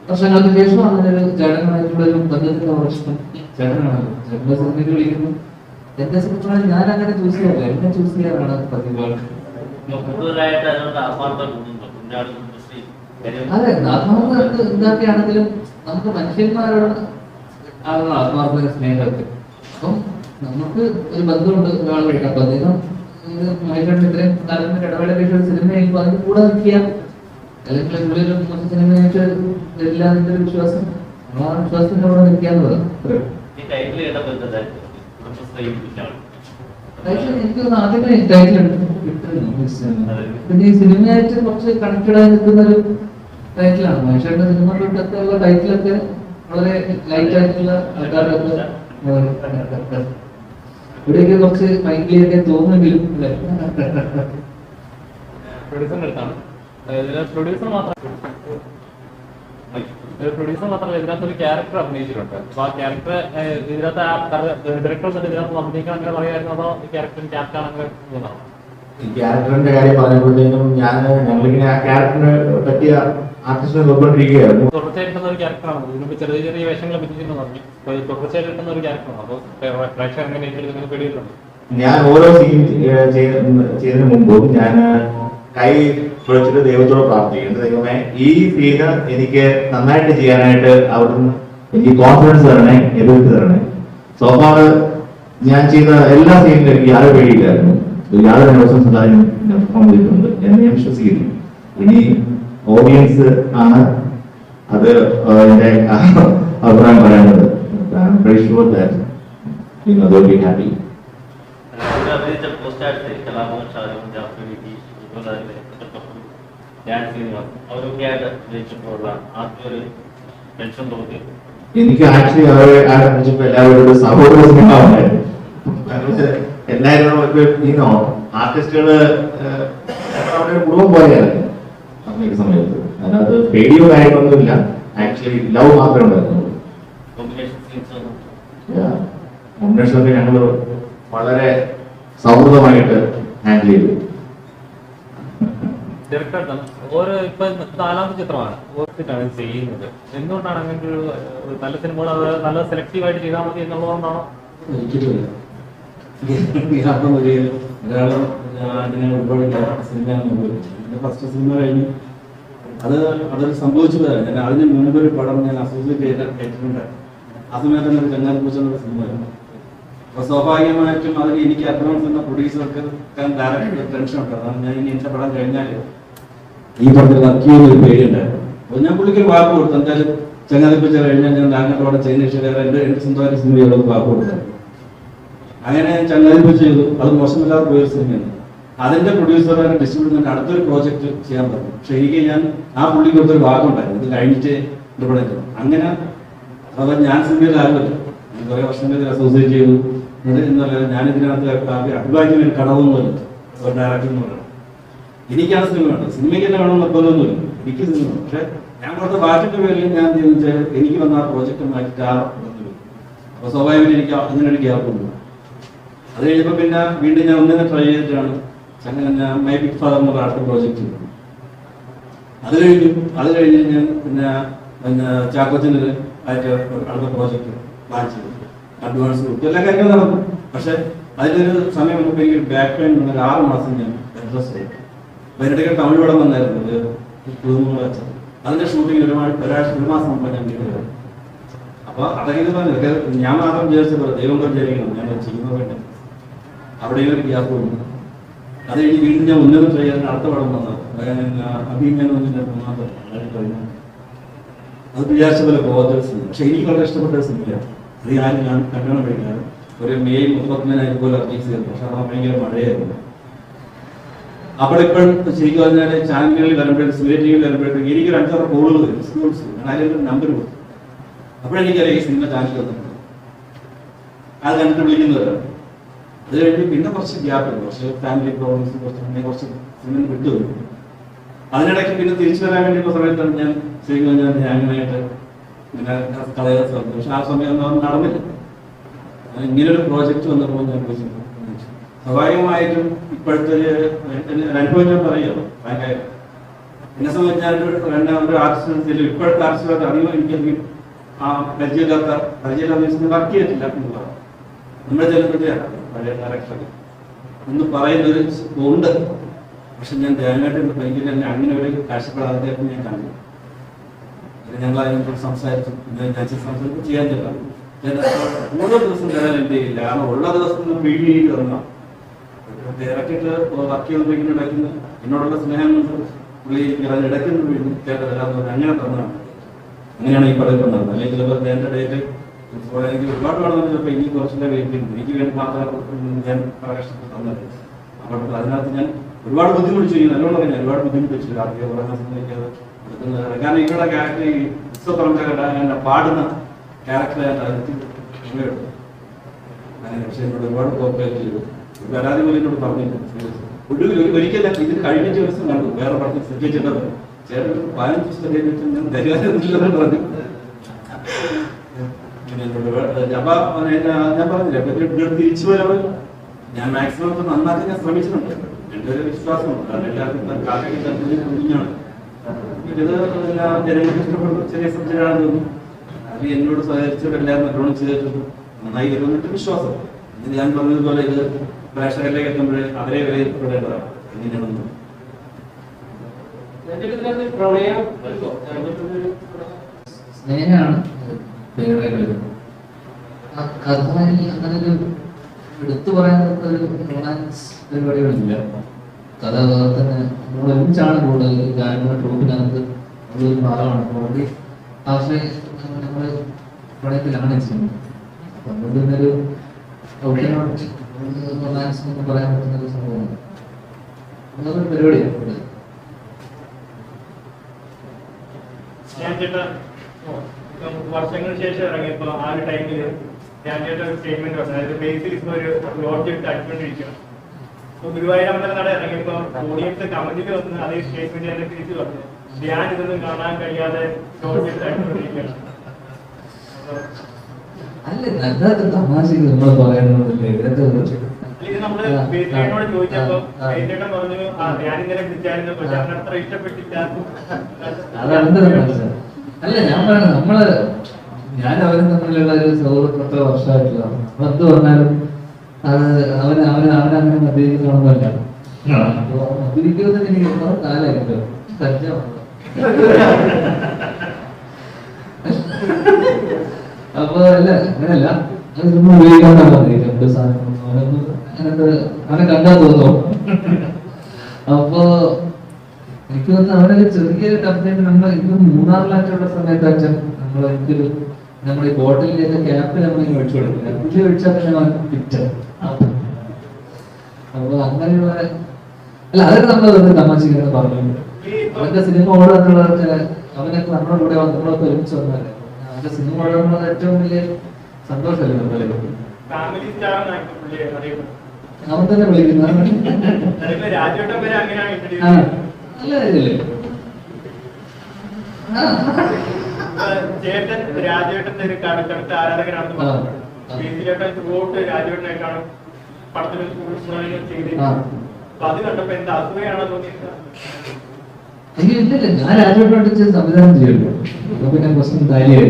വർഷങ്ങൾക്ക് ശേഷം അങ്ങനെ ഒരു ചേട്ടനായിട്ടുള്ള ഒരു ബന്ധത്തിന്റെ പ്രശ്നം ചേട്ടനാണ്. ചേട്ടന്റെ സിനിമയിൽ വിളിക്കുന്നു. എന്റെ സിനിമ ഞാൻ അങ്ങനെ ചൂസ് ചെയ്യാറില്ല, എന്നെ ചൂസ് ചെയ്യാറാണ് പതിവ്. കൂടുതലായിട്ട് അതിനോട് ആത്മാർത്ഥത കൂടുന്നുണ്ടോ കുഞ്ഞാട് ഇൻഡസ്ട്രി? അതെ, ആത്മാർത്ഥ ഇതൊക്കെയാണെങ്കിലും നമുക്ക് മനുഷ്യന്മാരോട് ആകുന്ന ആത്മാർത്ഥ സ്നേഹമൊക്കെ. അപ്പം നമുക്ക് ഒരു ബന്ധമുണ്ട് ഒരാൾ കഴിക്കാം. അപ്പൊ അദ്ദേഹം മഹേഷേട്ടൻ ഇത്രയും കാലം ഇടവേള കഴിച്ച ഒരു സിനിമ കഴിയുമ്പോൾ അതിന് കൂടെ നിൽക്കുക, അല്ലെങ്കിൽ ഉള്ളിൽ മറ്റു സിനിമ കഴിച്ച് വരില്ല എന്നൊരു ഒരു വിശ്വാസം, ആ വിശ്വാസത്തിന്റെ കൂടെ നിൽക്കുക എന്നുള്ളത്. എനിക്ക് ആദ്യമേ ടൈറ്റിൽ പിന്നെ ഈ സിനിമയായിട്ട് കുറച്ച് കണക്റ്റഡ് ആയി നിൽക്കുന്ന ഒരു ടൈറ്റിലാണ്. മഹേഷേട്ടന്റെ സിനിമകളിലൊക്കെ ഉള്ള ടൈറ്റിലൊക്കെ വളരെ ലൈറ്റ് ആയിട്ടുള്ള ആൾക്കാരൊക്കെ ഇവിടെയൊക്കെ കുറച്ച് മൈൻഡിലൊക്കെ തോന്നുമെങ്കിലും പ്രൊഡ്യൂസറിന്റെ അടുത്താണ്. പ്രൊഡ്യൂസർ മാത്രമല്ല ഇതിനകത്ത് ഒരു ക്യാരക്ടർ അഭിനയിച്ചിട്ടുണ്ട്. അപ്പൊ ആ ക്യാരക്ടർ ഇതിനകത്ത് ഡയറക്ടർ ഇതിനകത്ത് അഭിനയിക്കാൻ അങ്ങനെ പറയായിരുന്നു, അതോ ഈ ക്യാരക്ടറിന് ക്യാപ്റ്റൻ അങ്ങനെ തോന്നാണ്? ഈ ക്യാരക്ടറിന്റെ കാര്യം പറഞ്ഞപ്പോഴത്തേക്കും ഞങ്ങളിങ്ങനെ ആ ക്യാരക്ടറിനെ പറ്റിയ ആർട്ടിസ്റ്റിനെ നോക്കിക്കൊണ്ടിരിക്കുകയായിരുന്നു. തുടർച്ചയായിട്ട് കിട്ടുന്ന ഒരു ക്യാരക്ടറാണ്. ഇതിനിപ്പോ ചെറിയ ചെറിയ വേഷങ്ങൾ അഭിനയിച്ചിട്ടുണ്ടെന്ന് പറഞ്ഞു. തുടർച്ചയായിട്ട് കിട്ടുന്ന ഒരു ക്യാരക്ടറാണ്. അപ്പോൾ പ്രേക്ഷകർ അങ്ങനെ ഏറ്റെടുക്കുന്ന പേടിയിട്ടുണ്ട്. ഞാൻ ഓരോ സീൻ ചെയ്തതിനു മുമ്പും ഞാൻ കൈ വിളിച്ചിട്ട് ദൈവത്തോട് പ്രാർത്ഥിക്കുന്നത്, ദൈവമേ ഈ സീന് എനിക്ക് നന്നായിട്ട് ചെയ്യാനായിട്ട് അവിടുന്ന് എനിക്ക് കോൺഫിഡൻസ് തരണേ, എബിലിറ്റി തരണേ. സോഫാർ ഞാൻ ചെയ്ത എല്ലാ സീനിലും എനിക്ക് യാതൊരു പേടിയില്ലായിരുന്നു. യാതൊരു ഇമോഷൻസ് പെർഫോം ചെയ്തിട്ടുണ്ട് എന്ന് ഞാൻ വിശ്വസിക്കുന്നു. ഇനി ഓഡിയൻസ് ആണ് അത് എന്റെ അഭിപ്രായം പറയുന്നത്. ഹാപ്പി. എനിക്ക് ആക്ച്വലി അവരെ എല്ലാവരും സഹോദര സ്നേഹമായിരുന്നു. എല്ലാവരും ആർട്ടിസ്റ്റുകള് അവരുടെ കുടുംബം പോലെയാണ് അന്നേക്ക് സമയത്ത്. അതിനകത്ത് പേടിയോ കാര്യങ്ങളൊന്നുമില്ല, ആക്ച്വലി ലവ് മാത്രമേ ഉണ്ടായിരുന്നുള്ളൂ. കോമ്പിനേഷനൊക്കെ ഞങ്ങൾ വളരെ സൗഹൃദമായിട്ട് ഹാൻഡിൽ ചെയ്തു. ഡയറക്ടർ ഓരോ ഇപ്പൊ 4ാമത്തെ ചിത്രമാണ് ഓർത്തിട്ടാണ് ചെയ്യുന്നത്. എന്തുകൊണ്ടാണ് അങ്ങനെ ഒരു നല്ല സിനിമകൾ അത് നല്ല സെലക്റ്റീവായിട്ട് ചെയ്താൽ മതി എന്നുള്ളതുകൊണ്ടാണോ? ഒരാള് അതിനെ ഒരുപാട് സിനിമ ഫസ്റ്റ് സിനിമ കഴിഞ്ഞു. അതൊരു സംഭവിച്ചതാണ്. ഞാൻ അതിന് മുൻപ് ഒരു പടം ഞാൻ അസോസിയേറ്റ് ചെയ്തിട്ടുണ്ട്. ആ സമയത്ത് തന്നെ ഒരു ചങ്ങാതിപ്പൂച്ചെന്നുള്ള സിനിമയായിരുന്നു. അപ്പൊ സ്വാഭാവികമായിട്ടും അതിൽ എനിക്ക് അഡ്വാൻസ് എന്ന പ്രൊഡ്യൂസർക്ക് ഡയറക്ടർ ടെൻഷൻ ഉണ്ട്. അതാണ് ഞാൻ ഇനി എന്റെ പടം കഴിഞ്ഞാൽ ഈ പടത്തിൽ വർക്ക് ചെയ്യുന്ന ഒരു പേടിയുണ്ടായിരുന്നു. അപ്പോൾ ഞാൻ പുള്ളിക്കൊരു വാക്ക് കൊടുത്തു, എന്തായാലും ചങ്ങാതിപ്പൂച്ച കഴിഞ്ഞാൽ ഞാൻ ഡയറക്ടർ പടം ചെയ്യുന്ന ശേഷം എന്റെ സ്വന്തമായിട്ട് സിനിമയുള്ളത് വാക്ക് കൊടുത്തു. അങ്ങനെ ചങ്ങാതിപ്പൂച്ച ചെയ്തു. അത് മോശമില്ലാത്ത പോയൊരു സിനിമയാണ്. അതിന്റെ പ്രൊഡ്യൂസറുടെ ഡിസ്ട്രിബ്യൂട്ടറിന്റെ അടുത്തൊരു പ്രോജക്റ്റ് ചെയ്യാൻ പറഞ്ഞു. പക്ഷെ എനിക്ക് ഞാൻ ആ പുള്ളി കൊടുത്തൊരു ഭാഗമുണ്ടായിരുന്നു, ഇത് കഴിഞ്ഞിട്ട് ഇടപെടുന്നു. അങ്ങനെ അപ്പൊ ഞാൻ സിനിമയിലാകുമല്ലോ, കുറെ വർഷങ്ങളിൽ അസോസിയേറ്റ് ചെയ്തു. എന്നല്ല ഞാൻ ഇതിനകത്ത് അഭിഭാജ്യം കടവൊന്നുമില്ല ഡയറക്ടർ എന്ന് പറയുന്നത്. എനിക്കാണ് സിനിമ വേണ്ടത്, സിനിമയ്ക്ക് തന്നെ വേണം നിർബന്ധമൊന്നുമില്ല, എനിക്ക് സിനിമ. പക്ഷെ ഞാൻ കൊടുത്ത ബാക്കിന്റെ പേരിൽ ഞാൻ എനിക്ക് വന്ന ആ പ്രോജക്റ്റ് മാറ്റിട്ട് ആ ബന്ധമില്ല. അപ്പൊ സ്വാഭാവികമായിട്ട് എനിക്ക് അങ്ങനെ ഒരു ഗ്യാപ്പ് ഉണ്ട്. അത് കഴിഞ്ഞപ്പോൾ പിന്നെ വീണ്ടും ഞാൻ ഒന്നിനെ ട്രൈ ചെയ്തിട്ടാണ് ഞാൻ മൈ ബിഗ് ഫാദർ എന്നുള്ള അടുത്ത പ്രോജക്റ്റ് ചെയ്തത്. അത് കഴിഞ്ഞ് ഞാൻ പിന്നെ ചാക്കോച്ചന് ആയിട്ട് അടുത്ത പ്രോജക്റ്റ് പ്ലാൻ ചെയ്തു. അഡ്വാൻസ് കൊടുത്തു, എല്ലാ കാര്യങ്ങളും നടന്നു. പക്ഷെ അതിലൊരു സമയം നമുക്ക് എനിക്ക് ബാക്ക് പെയിൻ വന്ന 6 മാസം ഞാൻ ഇൻട്രസ്റ്റ് ആയി. അതിനിടയ്ക്ക് തമിഴ് പടം വന്നായിരുന്നു, കുടുംബങ്ങൾ വെച്ചത്. അതിന്റെ ഷൂട്ടിങ്ങിൽ ഒരു മാസം മുമ്പ് ഞാൻ വീട്ടിൽ. അപ്പൊ അതൊക്കെ ഞാൻ മാത്രം വിചാരിച്ചത് ദൈവം വിചാരിക്കണം ഞാൻ ചെയ്യുന്നത് വേണ്ട. അവിടെയും ഒരു ഗ്യാപ്പ് വന്നു. അത് കഴിഞ്ഞ് വീണ്ടും ഞാൻ ഒന്നും ട്രൈ ചെയ്യാൻ അടുത്ത പടം വന്നത് അത് വിചാരിച്ച പോലെ പോകാത്തൊരു സിനിമ. പക്ഷെ എനിക്ക് വളരെ ഇഷ്ടപ്പെട്ട ഒരു സിനിമയാണ്. അത് ഞാൻ കല്യാണം കഴിക്കാറ് ഒരു മെയ് 31 പോലെ റിലീസ് ചെയ്തു. പക്ഷെ അത് ഭയങ്കര മഴയായിരുന്നു. അപ്പോൾ ഇപ്പോഴും ശരിക്കും പറഞ്ഞാൽ ചാനലുകളിൽ വരുമ്പോഴും സൂര്യ ടി വിയിൽ വരുമ്പോഴത്തേക്ക് എനിക്കൊരു 5-6 കോളുകൾ വരും, സ്കൂൾസ്. ഞാൻ അതിലൊരു നമ്പർ കൊടുത്തു. അപ്പോഴെനിക്കറിയാം ഈ സിനിമ ചാനൽ വന്നിട്ടുണ്ട്. അത് കണ്ടിട്ട് വിളിക്കുന്നവരാണ്. അത് കഴിഞ്ഞ് പിന്നെ കുറച്ച് ഗ്യാപ്പ് ഉണ്ട്, കുറച്ച് ഫാമിലി പ്രോബ്ലംസ്, കുറച്ച് സിനിമ വിട്ടുവരും. അതിനിടയ്ക്ക് പിന്നെ തിരിച്ചു വരാൻ വേണ്ടിയുള്ള സമയത്താണ് ഞാൻ ശരിക്കും പറഞ്ഞാൽ ഞാനായിട്ട് ഇങ്ങനെ കളയാൻ ശ്രമിച്ചു. പക്ഷെ ആ സമയം ഒന്നും നടന്നില്ല. ഇങ്ങനൊരു പ്രോജക്റ്റ് വന്നപ്പോൾ ഞാൻ സ്വാഭാവികമായിട്ടും ഇപ്പോഴത്തെ ഒരു അനുഭവം ഞാൻ പറയുമോ ഭയങ്കര എന്നെ സംബന്ധിച്ച് ഞാനൊരു ആർട്ടിസ്റ്റ് ഇപ്പോഴത്തെ ആർട്ടിസ്റ്റുകാർക്ക് അധികം എനിക്കധികം ആ പരിചയമില്ലാത്ത വർക്ക് ചെയ്തിട്ടില്ല എന്നുള്ളതാണ്. നമ്മുടെ ജനപ്രതിയാണ് പഴയ ഡയറക്ടർ എന്ന് പറയുന്നൊരു ഉണ്ട്. പക്ഷെ ഞാൻ ധ്യാനായിട്ട് ഭയങ്കര എന്നെ അങ്ങനെ ഒരു കാഴ്ചപ്പാടാതെ ഞാൻ കണ്ടു. ഞങ്ങൾ അതിനെക്കുറിച്ച് സംസാരിച്ചു, ഞാൻ സംസാരിച്ച് ചെയ്യാൻ ചെല്ലാം. ഓരോ ദിവസം തരാൻ എൻ്റെ ഇല്ല, കാരണം ഉള്ള ദിവസം വീഡിയോ ചെയ്ത് തരണം. ഇറക്കിയിട്ട് വർക്ക് ചെയ്തപ്പോഴേക്കും ഇടയ്ക്കുന്ന എന്നോടുള്ള സ്നേഹം പുള്ളി ഇടയ്ക്കുന്ന വീണ്ടും തരാമെന്ന് പറഞ്ഞാൽ അങ്ങനെ തന്നതാണ്. അങ്ങനെയാണ് ഈ പടം കൊണ്ടുവന്നത്. അല്ലെങ്കിൽ ചിലപ്പോൾ എൻ്റെ ഡേറ്റ് എനിക്ക് ഒരുപാട് വേണമെന്ന് ചിലപ്പോൾ ഇനി കുറച്ചിൻ്റെ വെയിറ്റ് എനിക്ക് വേണ്ടി മാത്രം ഞാൻ കഷ്ടപ്പെട്ട് തന്നത്. അപ്പോൾ അതിനകത്ത് ഞാൻ ഒരുപാട് ബുദ്ധിമുട്ടിച്ചു, നല്ലോണം ഞാൻ ഒരുപാട് ബുദ്ധിമുട്ടിച്ചു. രാത്രി ഉറങ്ങാൻ സമ്മതിക്കാതെ എടുക്കുന്നത്. കാരണം ഇവരുടെ ക്യാരക്ടർ ഈ ഉത്സവപ്പറമ്പ പാടുന്ന ക്യാരക്ടറായിട്ട് അങ്ങനെ. പക്ഷെ എന്നോട് ഒരുപാട് കോപ്പറേറ്റ് ചെയ്തു. പരാതി പോലെ എന്നോട് പറഞ്ഞിട്ടുണ്ട്. ഒരിക്കലും ഇത് കഴിഞ്ഞ ദിവസം കണ്ടു വേറെ പടത്തിൽ ശ്രദ്ധിച്ചിട്ടത് ചേട്ടൻ 15 ദിവസം ഞാൻ ധൈര്യം പറഞ്ഞു. ഞാൻ പറഞ്ഞില്ല തിരിച്ചു വരവ് ഞാൻ മാക്സിമം നന്നാക്കി ഞാൻ ശ്രമിച്ചിട്ടുണ്ട്. എൻ്റെ ഒരു വിശ്വാസമുണ്ട്. കാരണം എല്ലാവർക്കും കുഞ്ഞാണ് ഇത് ജനങ്ങൾക്ക് ഇഷ്ടപ്പെടുന്ന ചെറിയ സബ്ജക്റ്റാണെന്ന് തോന്നുന്നു. അത് എന്നോട് സഹകരിച്ചവരെല്ലാവരും നല്ലോണം ചെയ്തിട്ടുണ്ട്. നന്നായി വരുമെന്നിട്ട് വിശ്വാസം. ഇത് ഞാൻ പറഞ്ഞതുപോലെ ഇത് പ്രേക്ഷകരിലേക്ക് എത്തുമ്പോഴേ അവരെ വിലയിരുത്തപ്പെടേണ്ടതാണ്. എങ്ങനെയാണെന്ന് സ്നേഹമാണ് ആ കഥയിൽ അങ്ങനെ ഒരു എടുത്തു പറയാനൊക്കെ ഒരു റൊമാൻസ് പരിപാടികളില്ല. കഥ തന്നെ നമ്മൾ ഒരുമിച്ചാണ് കൂടുതൽ ഗാനങ്ങളുടെ ട്രൂപ്പിനകത്ത് ഒരു ഭാഗമാണ്. ഓൾറെഡി പക്ഷേ നമ്മൾ പ്രണയത്തിലാണ് ചെയ്യുന്നത്. അതുകൊണ്ട് തന്നെ ഒരു റൊമാൻസ് എന്ന് പറയാൻ പറ്റുന്ന ഒരു സംഭവമാണ്. അതൊരു പരിപാടിയാണ്. വർഷങ്ങൾക്ക് ശേഷം ഇറങ്ങിയപ്പോ ആ ഒരു ടൈമില് ഞാൻ ഒരു സ്റ്റേറ്റ്മെന്റ് പറഞ്ഞു. അതായത് ബേസിൽ ഇപ്പൊ ഒരു ലോഡ്ജ് എടുത്ത് അടിക്കൊണ്ടിരിക്കണം. അപ്പൊ ഗുരുവായൂർ അമ്പലം നട ഇറങ്ങിയപ്പോ ഓഡിയൻസ് കമന്റിൽ വന്ന് അതേ സ്റ്റേറ്റ്മെന്റ് തന്നെ തിരിച്ചു പറഞ്ഞു. ഞാൻ ഇതൊന്നും കാണാൻ കഴിയാതെ ലോഡ്ജ് എടുത്ത് അടിക്കൊണ്ടിരിക്കണം. അല്ല തമാശക്ക് നമ്മൾ പറയുന്നതല്ലേ ഇത് നമ്മള് ബേസിനോട് ചോദിച്ചപ്പോ ബേസിനോട് പറഞ്ഞു ഞാൻ ഇന്നലെ വിളിച്ചായിരുന്നു, പക്ഷെ അതിനത്ര ഇഷ്ടപ്പെട്ടില്ല. അല്ല ഞാൻ പറയുന്നത് നമ്മള് ഞാൻ അവരും തമ്മിലുള്ള ഒരു സൗഹൃദം 10 വർഷമായിട്ടുള്ള എന്ത് പറഞ്ഞാലും അത് അവനങ്ങനെ മദ്യപിക്കണമെന്നല്ല. അപ്പൊ മദ്യപിക്കുന്നത് എനിക്ക് കാലമായിട്ടോ സജ്ജമാണ്. അപ്പൊ അല്ല അങ്ങനെയല്ല, അത് നമ്മൾ ഉപയോഗിക്കാൻ മതി. 2 സാധനം അങ്ങനത്തെ അവനെ കണ്ടാൽ തോന്നുന്നു. അപ്പൊ എനിക്ക് തോന്നുന്നു അവനൊരു ചെറിയൊരു കംപ്ലൈന്റ് നമ്മൾ ഇന്ന് മൂന്നാറിലായിട്ടുള്ള സമയത്ത് അച്ഛൻ എനിക്കൊരു നമ്മുടെ ഈ ബോട്ടിലിന്റെ ക്യാപ്പ് നമ്മൾ ഒഴിച്ചു കൊടുക്കില്ല. പുതിയ ഒഴിച്ചാൽ തന്നെ അവൻ ഫിറ്റ്. അപ്പൊ അങ്ങനെയുള്ള അല്ല അതൊക്കെ നമ്മൾ തമാശിക്കുന്നത് പറഞ്ഞു. അവന്റെ സിനിമ ഓടാന്നുള്ള അവനൊക്കെ നമ്മുടെ കൂടെ നമ്മളൊക്കെ ഒരുമിച്ച് വന്നാലേ അവന്റെ സിനിമ ഓടാന്നുള്ളത് ഏറ്റവും വലിയ സന്തോഷമല്ലേ നമ്മളെ. അവൻ തന്നെ വിളിക്കുന്ന നല്ല കാര്യല്ലേ. ചേട്ടൻ രാജേട്ടന്റെ ഒരു കടുത്ത ആരാധകനാണെന്ന് പറഞ്ഞു. രാജേട്ടനായിട്ടാണ് പടത്തിന് ചെയ്തത്. അപ്പൊ അത് കണ്ടപ്പോ എന്താ അസുഖയാണോ തോന്നിയത്? അയ്യോ ഇല്ലല്ല, ഞാൻ രാജേട്ടനോട് സംവിധാനം ചെയ്യുള്ളൂ. അപ്പൊ പിന്നെ പ്രശ്നം താലിയായി.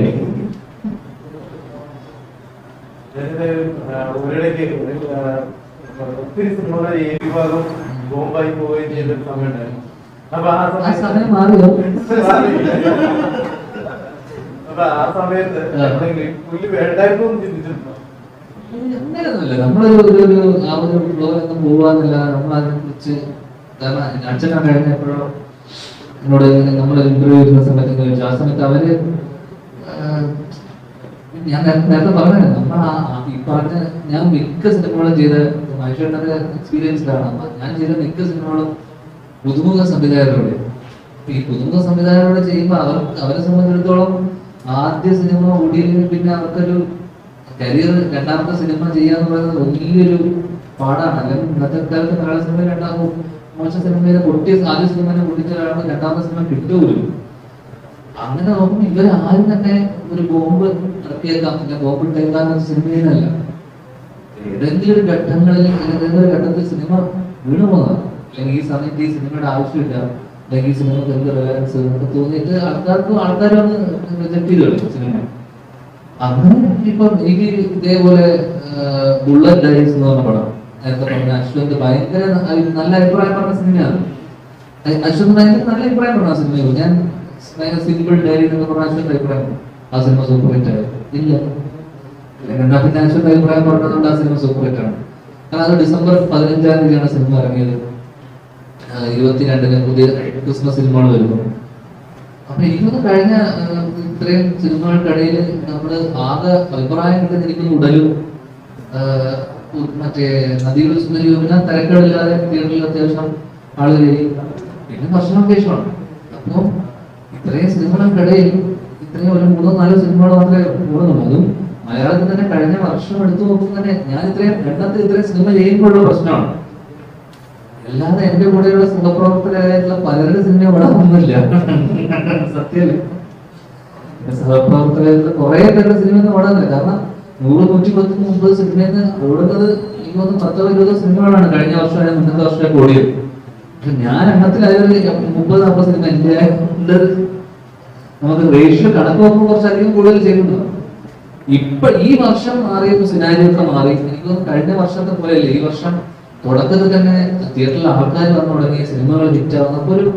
ഒത്തിരി സിനിമകൾ ഈ വിഭാഗം ബോംബായി പോവുകയും ചെയ്തൊരു സമയം ഉണ്ടായിരുന്നു. അപ്പൊ ആ സമയം മാറിയോ? അപ്പൊ ആ സമയത്ത് പുള്ളി വേണ്ടായിരുന്നു ചിന്തിച്ചിട്ടുണ്ടോ? അങ്ങനെയൊന്നുമില്ല. നമ്മളൊരു ആ ഒരു ഫ്ലോയിലൊന്നും പോവാന്നില്ല. നമ്മൾ അതിനെ കുറിച്ച് കാരണം അച്ഛനാ കഴിഞ്ഞപ്പോഴോ എന്നോട് നമ്മൾ ഇന്റർവ്യൂ ചെയ്യുന്ന സമയത്ത് ചോദിച്ചു. ആ സമയത്ത് അവര് ഞാൻ നേരത്തെ പറഞ്ഞത് നമ്മൾ ഈ പറഞ്ഞ ഞാൻ മിക്ക സിനിമകളും ചെയ്ത മനുഷ്യരുടെ എക്സ്പീരിയൻസിലാണ്. ഞാൻ ചെയ്ത മിക്ക സിനിമകളും പുതുമുഖ സംവിധായകരോട്. ഈ പുതുമുഖ സംവിധായകരോട് ചെയ്യുമ്പോൾ അവരെ സംബന്ധിച്ചിടത്തോളം ആദ്യ സിനിമ ഓടിയില്ലെങ്കിൽ പിന്നെ അവർക്കൊരു കരിയർ രണ്ടാമത്തെ സിനിമ ചെയ്യാന്ന് പറയുന്നത് വലിയൊരു പാടാണ്. അല്ലെങ്കിൽ ഇന്നത്തെ കാലത്ത് മലയാള സിനിമ മോശം സിനിമയിലെ പൊട്ടിയ ആദ്യ സിനിമനെ പൊട്ടിച്ച ഒരാൾക്ക് രണ്ടാമത്തെ സിനിമ കിട്ടുകയുള്ളൂ. അങ്ങനെ നോക്കുമ്പോൾ ഇവരാരും തന്നെ ഒരു ബോംബ് ഇറക്കിയേക്കാം, പിന്നെ ബോംബ് ഇട്ടേക്കാന്ന് സിനിമയിലല്ല. ഏതെങ്കിലും ഒരു ഘട്ടങ്ങളിൽ ഏതെങ്കിലും ഒരു ഘട്ടത്തിൽ സിനിമ വീണു പോകുന്നതാണ്. അല്ലെങ്കിൽ ഈ സമയത്ത് ഈ സിനിമയുടെ ആവശ്യമില്ല, അല്ലെങ്കിൽ ഈ സിനിമക്ക് എന്ത് റിലവൻസ് എന്നൊക്കെ തോന്നിയിട്ട് ആൾക്കാർ വന്ന് റിജക്ട് ചെയ്ത് കളിക്കും സിനിമ. അങ്ങനെ ഇപ്പം എനിക്ക് ഇതേപോലെ ബുള്ളറ്റ് ഡയറീസ് എന്ന് പറഞ്ഞ പടം നേരത്തെ പറഞ്ഞ അശ്വന്ത് ഭയങ്കര നല്ല അഭിപ്രായം പറഞ്ഞ സിനിമയാണ്. അശ്വന്ത് ഭയങ്കര നല്ല അഭിപ്രായം പറഞ്ഞ സിനിമയോ. ഞാൻ സിമ്പിൾ ഡയറി എന്നൊക്കെ പറഞ്ഞ അശ്വന്ത് അഭിപ്രായം ആ സിനിമ സൂപ്പർ ഹിറ്റ് ആയത് ഇല്ല. എന്നാ പിന്നെ അശ്വന്ത് അഭിപ്രായം പറഞ്ഞതുകൊണ്ട് ആ സിനിമ സൂപ്പർ ഹിറ്റ് ആണ്. കാരണം അത് ഡിസംബർ 15-ാം തീയതിയാണ് സിനിമ ഇറങ്ങിയത്. 22-ന് പുതിയ ക്രിസ്മസ് സിനിമകൾ വരുന്നു. അപ്പൊ എനിക്കൊന്ന് കഴിഞ്ഞ ഇത്രയും സിനിമകൾക്കിടയിൽ നമ്മള് ആകെ അഭിപ്രായം കിട്ടുന്ന എനിക്കൊന്ന് ഉടലും മറ്റേ നദിയുടെ സുന്ദരിയോമിന തിരക്കേടില്ലാതെ തിയേറ്ററിൽ അത്യാവശ്യം ആളുകൾ പിന്നെ ഭക്ഷണം ശേഷമാണ്. അപ്പൊ ഇത്രയും സിനിമകൾക്കിടയിൽ ഇത്രയും ഒരു 3-4 സിനിമകൾ മാത്രമേ കൂടുന്നുള്ളൂ. അതും മലയാളത്തിൽ തന്നെ കഴിഞ്ഞ വർഷം എടുത്തു നോക്കുമ്പോൾ തന്നെ ഞാൻ ഇത്രയും സിനിമ ചെയ്യുമ്പോഴുള്ള പ്രശ്നമാണ്. അല്ലാതെ എന്റെ കൂടെയുള്ള സഹപ്രവർത്തകരായിട്ടുള്ള പലരുടെ സിനിമ ഇവിടെ ഒന്നുമില്ല. സത്യമല്ലേ? സഹപ്രവർത്തകരായിട്ടുള്ള കുറെ പേരുടെ സിനിമ ഒന്നും ഓടാനില്ല. കാരണം 100-110-130 സിനിമയിൽ ഓടുന്നത് എനിക്ക് തോന്നുന്നു 10-20 സിനിമകളാണ് കഴിഞ്ഞ വർഷം മുന്നത്തെ വർഷം ഓടിയത്. പക്ഷെ ഞാൻ എണ്ണത്തിലായത് 30-40 സിനിമ എന്റെ നമുക്ക് റേഷ്യോ കണക്ക് നോക്കുമ്പോൾ കുറച്ചധികം കൂടുതൽ ചെയ്യുന്നുണ്ടോ. ഇപ്പൊ ഈ വർഷം മാറിയപ്പോ സിനാരിയൊക്കെ മാറി. എനിക്ക് തോന്നുന്നു കഴിഞ്ഞ വർഷത്തെ പോലെയല്ലേ ഈ വർഷം തുടക്കത്തിൽ തന്നെ തിയേറ്ററിൽ ആൾക്കാർ വന്നു തുടങ്ങി, സിനിമകൾ ഹിറ്റാവുന്ന അപ്പൊ ഒരു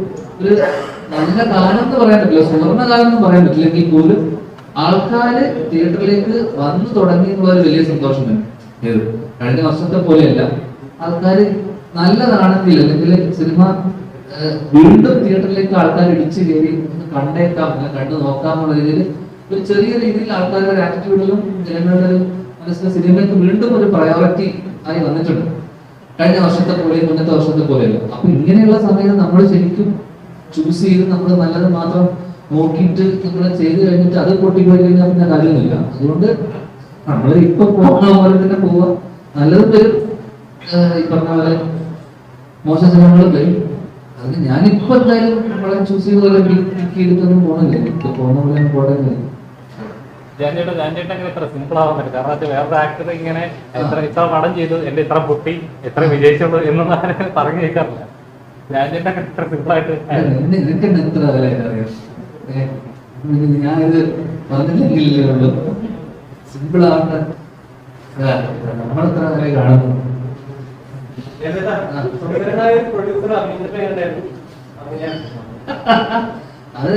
നല്ല കാലം എന്ന് പറയാൻ പറ്റില്ല, സുവർണ്ണ കാലം എന്ന് പറയാൻ പറ്റില്ലെങ്കിൽ പോലും ആൾക്കാര് തിയേറ്ററിലേക്ക് വന്നു തുടങ്ങി എന്നുള്ള ഒരു വലിയ സന്തോഷം തന്നെ. ഏത് കഴിഞ്ഞ വർഷത്തെ പോലെയല്ല, ആൾക്കാർ നല്ലതാണെങ്കിൽ അല്ലെങ്കിൽ സിനിമ വീണ്ടും തിയേറ്ററിലേക്ക് ആൾക്കാർ ഇടിച്ചു കയറി ഒന്ന് കണ്ടേക്കാം, കണ്ടു നോക്കാന്നുള്ള രീതിയിൽ ഒരു ചെറിയ രീതിയിൽ ആൾക്കാരുടെ ആറ്റിറ്റ്യൂഡിലും ജനങ്ങളുടെ മനസ്സിലെ സിനിമയ്ക്ക് വീണ്ടും ഒരു പ്രയോറിറ്റി ആയി വന്നിട്ടുണ്ട്. കഴിഞ്ഞ വർഷത്തെ പോലെ മുന്നത്തെ വർഷത്തെ പോലെയല്ല. അപ്പൊ ഇങ്ങനെയുള്ള സമയത്ത് നമ്മൾ ശരിക്കും ചൂസ് ചെയ്ത് നമ്മൾ നല്ലത് മാത്രം നോക്കിയിട്ട് നമ്മൾ ചെയ്ത് കഴിഞ്ഞിട്ട് അത് പൊട്ടിപ്പോയി കഴിഞ്ഞാൽ പിന്നെ കാര്യമൊന്നുമില്ല. അതുകൊണ്ട് നമ്മൾ ഇപ്പൊ പോകുന്ന പോലെ തന്നെ പോവുക. നല്ലത് വരും, ഈ പറഞ്ഞ പോലെ മോശം സിനിമകളും വരും. അതിന് ഞാനിപ്പോ എന്തായാലും നമ്മളെ ചൂസ് ചെയ്ത പോലെ പിക്ക് ചെയ്തിട്ടൊന്നും പോകണില്ല. ഇപ്പൊ പോകുന്ന പോലെ പോകണമെന്നില്ല. ജാൻചേട്ടൻ അങ്ങനെ ഇത്ര സിമ്പിൾ ആവാൻ പറ്റും. കാരണം അത് വേറൊരു ആക്ടർ ഇങ്ങനെ ഇത്ര പടം ചെയ്തു, എന്റെ ഇത്ര പൊട്ടി, എത്ര വിജയിച്ചുള്ളൂ എന്നൊന്നും ആരും പറഞ്ഞു കേൾക്കാറില്ല. ജാൻചേട്ടൻ ഇത്ര സിമ്പിൾ ആയിട്ട് നിനക്ക് എത്ര അറിയാം. ഞാനിത് പറഞ്ഞില്ലെങ്കിലേ ഉള്ളൂ. സിമ്പിൾ ആവണ്ട, നമ്മളെത്ര വരെ കാണുന്നു. അത്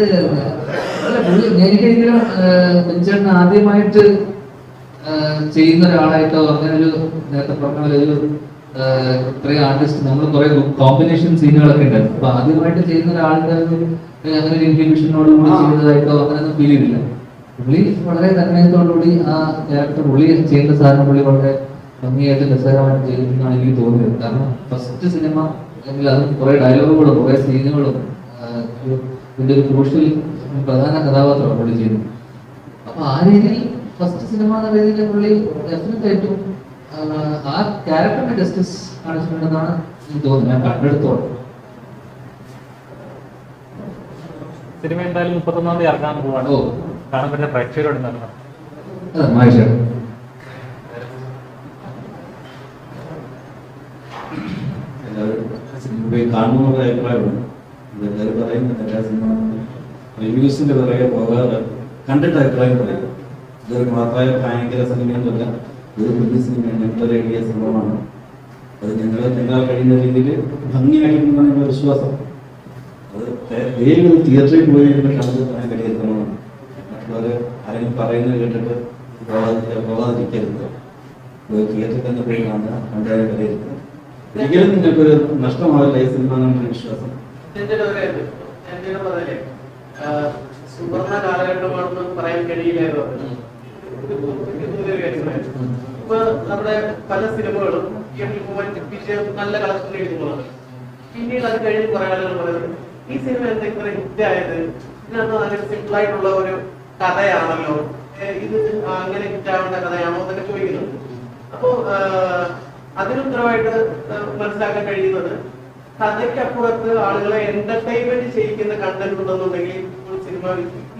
എനിക്കെങ്കിലും പെൻചേട്ടൻ ആദ്യമായിട്ട് ചെയ്യുന്ന ഒരാളായിട്ടോ അങ്ങനെ ഒരു നേരത്തെ പറഞ്ഞ പോലെ ഒരു ഇത്രയും ആർട്ടിസ്റ്റ് നമ്മൾ കുറെ കോമ്പിനേഷൻ സീനുകളൊക്കെ ഉണ്ടായിരുന്നു. അപ്പൊ ആദ്യമായിട്ട് ചെയ്യുന്ന ഒരാളുടെ അങ്ങനെ ഒരു ഇൻഹിബിഷനോട് കൂടി ചെയ്തതായിട്ടോ അങ്ങനെയൊന്നും ഫീൽ ചെയ്തില്ല. പുള്ളി വളരെ തന്മയത്തോടുകൂടി ആ ക്യാരക്ടർ പുള്ളി ചെയ്യേണ്ട സാധനം പുള്ളി വളരെ ഭംഗിയായിട്ട് രസകരമായിട്ട് ചെയ്തിട്ടുണ്ടെന്നാണ് എനിക്ക് തോന്നിയത്. കാരണം ഫസ്റ്റ് സിനിമ അല്ലെങ്കിൽ അതും കുറെ ഡയലോഗുകളും കുറെ സീനുകളും ഇതിന്റെ ഒരു ക്രൂഷ്യൽ പ്രധാന കഥാപാത്രമാണ് പുള്ളി ചെയ്യുന്നത്. അപ്പൊ ആ രീതിയിൽ ഫസ്റ്റ് സിനിമ എന്ന രീതിയിൽ പുള്ളി ഡെഫിനറ്റ് ആയിട്ടും ആ ക്യാരക്ടറിന്റെ ജസ്റ്റിസ് കാണിച്ചിട്ടുണ്ടെന്നാണ് എനിക്ക് തോന്നുന്നത്. ഞാൻ കണ്ടെടുത്തോളം സിനിമ എന്തായാലും 31-ാം തീയതി ഇറങ്ങാൻ പോവാണ്. കാണാൻ പറ്റുന്ന പ്രേക്ഷകരോട് സിനിമ പോയി കാണുന്ന അഭിപ്രായമാണ്. എല്ലാവരും പറയുന്നുണ്ട് എല്ലാ സിനിമ റിവ്യൂസിന്റെ പിറകെ പോകാതെ കണ്ടിട്ട് അഭിപ്രായം പറയുക. ഇതൊരു മാത്രമായ ഭയങ്കര സിനിമയൊന്നുമല്ല, ഒരു പുതിയ സിനിമയാണ്, ഞങ്ങളൊരു എഴുതിയ സംഭവമാണ്. അത് ഞങ്ങൾ കഴിയുന്ന രീതിയിൽ ഭംഗിയായിട്ടുണ്ടെന്നാണ് ഞങ്ങളുടെ വിശ്വാസം. അത് വേഗം തിയേറ്ററിൽ പോയി കണ്ടത് പറയാൻ കഴിയുന്ന സംഭവമാണ്. മറ്റുള്ളവർ ആരെങ്കിലും പറയുന്നത് കേട്ടിട്ട് പോകാതിരിക്കരുത്. തിയേറ്ററിൽ തന്നെ പോയി കാണുക, കണ്ടാലും വിലയിരുത്തുക. ഒരിക്കലും നിങ്ങൾക്കൊരു നഷ്ടമാവില്ല ഈ സിനിമ എന്നാണ് വിശ്വാസം. സുവർണ്ണ കാലഘട്ടമാണെന്ന് പറയാൻ കഴിയില്ലായിരുന്നു. ഇപ്പൊ നമ്മുടെ പല സിനിമകളും നല്ല കളക്ഷൻ എഴുതുന്നതാണ്. പിന്നീട് അത് കഴിഞ്ഞ് കുറെ ആളുകൾ പറയുന്നത് ഈ സിനിമ എന്താ ഇത്ര ഹിറ്റായത്, ഇതിനകത്ത് അങ്ങനെ സിമ്പിൾ ആയിട്ടുള്ള ഒരു കഥയാണല്ലോ, ഇത് അങ്ങനെ ഹിറ്റാവേണ്ട കഥയാണോ എന്നൊക്കെ ചോദിക്കുന്നത്. അപ്പോ അതിനുത്തരമായിട്ട് മനസ്സിലാക്കാൻ കഴിയുന്നത് കഥയ്ക്കപ്പുറത്ത് ആളുകളെ എന്റർടൈൻമെന്റ് ചെയ്യിക്കുന്ന കണ്ടന്റ് ഉണ്ടെന്നുണ്ടെങ്കിൽ സിനിമ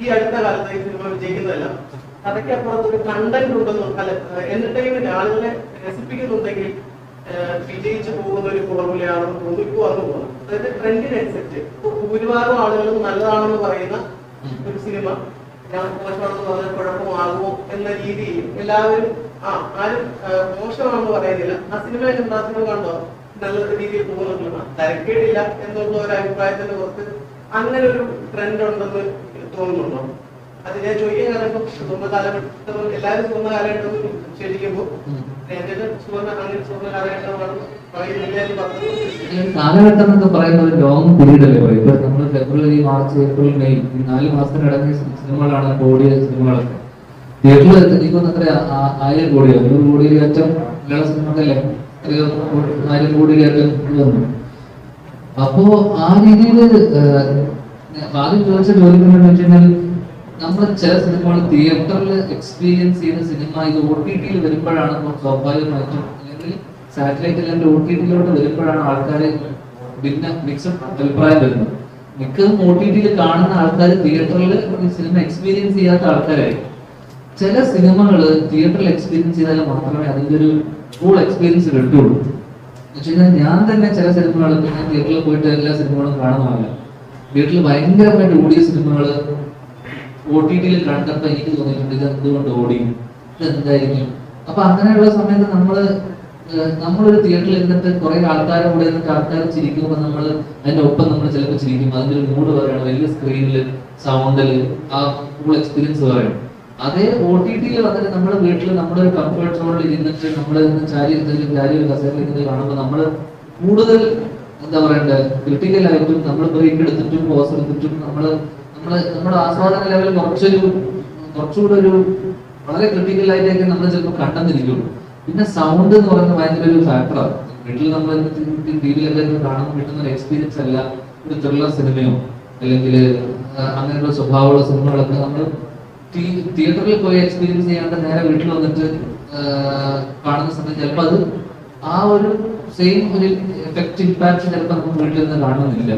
ഈ അടുത്ത കാലത്ത് ഈ സിനിമ വിജയിക്കുന്നതല്ല. കഥയ്ക്കപ്പുറത്ത് ഒരു കണ്ടന്റ് ഉണ്ടെന്നും അല്ല എന്റർടൈൻമെന്റ് ആളുകളെ രസിപ്പിക്കുന്നുണ്ടെങ്കിൽ വിജയിച്ചു പോകുന്ന ഒരു ഫോർമുലയാണെന്ന് തോന്നിപ്പോ വന്നു പോകുന്നത്. അതായത് ട്രെൻഡിനനുസരിച്ച് ഭൂരിഭാഗം ആളുകളും നല്ലതാണെന്ന് പറയുന്ന ഒരു സിനിമ ഞാൻ മോശമാണെന്ന് പറഞ്ഞാൽ കുഴപ്പമാകുമോ എന്ന രീതിയിൽ എല്ലാവരും ആരും മോശമാണെന്ന് പറയുന്നില്ല. ആ സിനിമ സിനിമ കണ്ടോ നല്ല രീതിയിൽ തോന്നുന്നില്ല, തരക്കേടില്ല എന്നുള്ള ഒരു അഭിപ്രായത്തിന് പുറത്ത് അങ്ങനെ ഒരു ട്രെൻഡ് ഉണ്ടെന്ന് തോന്നുന്നുണ്ടോ? അത് ഞാൻ ചോദിക്കാൻ കാരണം ഇപ്പൊ സുവർണ്ണ കാലഘട്ടം എല്ലാവരും സുവർണ്ണ കാലഘട്ടം ശരിക്കുമ്പോൾ സുവർണ്ണ കാലഘട്ടമാണ് കാലഘട്ടം എന്നൊക്കെ പറയുന്ന ഒരു ലോങ് പീരീഡ് അല്ലേ പറയും. ഇപ്പൊ നമ്മൾ ഫെബ്രുവരി, മാർച്ച്, ഏപ്രിൽ, മെയ് ഈ 4 മാസത്തിനടങ്ങിയ സിനിമകളാണ് ഓടിയ സിനിമകളൊക്കെ. തിയേറ്ററിൽ എനിക്കൊന്നും അത്ര 1000 കോടിയോ 100 കോടിയിൽ ഏറ്റവും മലയാള സിനിമക്കല്ലേ 1000 കോടിയിൽ ഏറ്റവും വന്നു. അപ്പോ ആ രീതിയിൽ ആദ്യം ചോദിച്ച ചോദ്യം എന്ന് വെച്ച് കഴിഞ്ഞാൽ നമ്മൾ ചില സിനിമകൾ തിയേറ്ററിൽ എക്സ്പീരിയൻസ് ചെയ്ത സിനിമ ഇത് OTT-യിൽ വരുമ്പോഴാണ് സ്വാഭാവികമായിട്ടും, അല്ലെങ്കിൽ സാറ്റലൈറ്റ് അല്ലെങ്കിൽ OTT-യിലോട്ട് വരുമ്പോഴാണ് ആൾക്കാർ പിന്നെ മിക്സഡ് അഭിപ്രായം വരുന്നത്. മിക്കതും OTT-യിൽ കാണുന്ന ആൾക്കാർ തിയേറ്ററിൽ സിനിമ എക്സ്പീരിയൻസ് ചെയ്യാത്ത ആൾക്കാരായിരിക്കും. ചില സിനിമകൾ തിയേറ്ററിൽ എക്സ്പീരിയൻസ് ചെയ്താൽ മാത്രമേ അതിൻ്റെ ഒരു ഫുൾ എക്സ്പീരിയൻസ് കിട്ടുള്ളൂ. എന്ന് വെച്ച് കഴിഞ്ഞാൽ ഞാൻ തന്നെ ചില സിനിമകൾ ഞാൻ തിയേറ്ററിൽ പോയിട്ട് എല്ലാ സിനിമകളും കാണുന്നതല്ല. വീട്ടിൽ ഭയങ്കരമായിട്ട് ഓടിയ സിനിമകൾ OTT-യിൽ കണ്ടപ്പോൾ എനിക്ക് തോന്നിയിട്ടുണ്ട് ഇത് എന്തുകൊണ്ട് ഓടി, ഇത് എന്തായിരിക്കും. അപ്പൊ അങ്ങനെയുള്ള സമയത്ത് നമ്മളൊരു തിയേറ്ററിൽ ഇരുന്നിട്ട് കുറെ ആൾക്കാരെ കൂടെ ഇരുന്നിട്ട് ആൾക്കാർ ചിരിക്കുമ്പോൾ നമ്മൾ അതിന്റെ ഒപ്പം നമ്മൾ ചിലപ്പോൾ ചിരിക്കും. അതിന്റെ ഒരു മൂഡ് പറയണം, വലിയ സ്ക്രീനിൽ സൗണ്ടിൽ ആ ഫുൾ എക്സ്പീരിയൻസ് പറയണം. അതേ OTT-യിൽ വന്നിട്ട് നമ്മുടെ വീട്ടിൽ നമ്മുടെ ഒരു കംഫർട്ട് സോണിൽ ഇരുന്നിട്ട് നമ്മൾ ചാരി കസേരയിൽ ഇരുന്ന് കാണുമ്പോൾ നമ്മൾ കൂടുതൽ എന്താ പറയണ്ടേ ക്രിട്ടിക്കലായിട്ടും നമ്മൾ ബ്രേക്ക് എടുത്തിട്ടും പോസ് എടുത്തിട്ടും നമ്മുടെ ആസ്വാദന ലെവൽ കുറച്ചുകൂടെ ഒരു വളരെ ക്രിട്ടിക്കലായിട്ടൊക്കെ നമ്മൾ ചിലപ്പോൾ കണ്ടെന്നിരിക്കുള്ളൂ. പിന്നെ സൗണ്ട് എന്ന് പറയുന്നത് ഭയങ്കര ഒരു ഫാക്ടറാണ്. വീട്ടിൽ നമ്മൾ ടിവിയിലൊക്കെ കാണുമ്പോൾ കിട്ടുന്ന ഒരു എക്സ്പീരിയൻസ് അല്ല ഒരു ത്രില്ലർ സിനിമയോ അല്ലെങ്കിൽ അങ്ങനെയുള്ള സ്വഭാവമുള്ള സിനിമകളൊക്കെ നമ്മൾ തിയേറ്ററിൽ പോയി എക്സ്പീരിയൻസ് ചെയ്യാണ്ട് നേരെ വീട്ടിൽ വന്നിട്ട് കാണുന്ന സമയത്ത് ചിലപ്പോൾ അത് ആ ഒരു സെയിം ഒരു എഫക്റ്റ് ഇമ്പാക്ട് ചിലപ്പോൾ നമുക്ക് വീട്ടിൽ നിന്ന് കാണുന്നില്ല.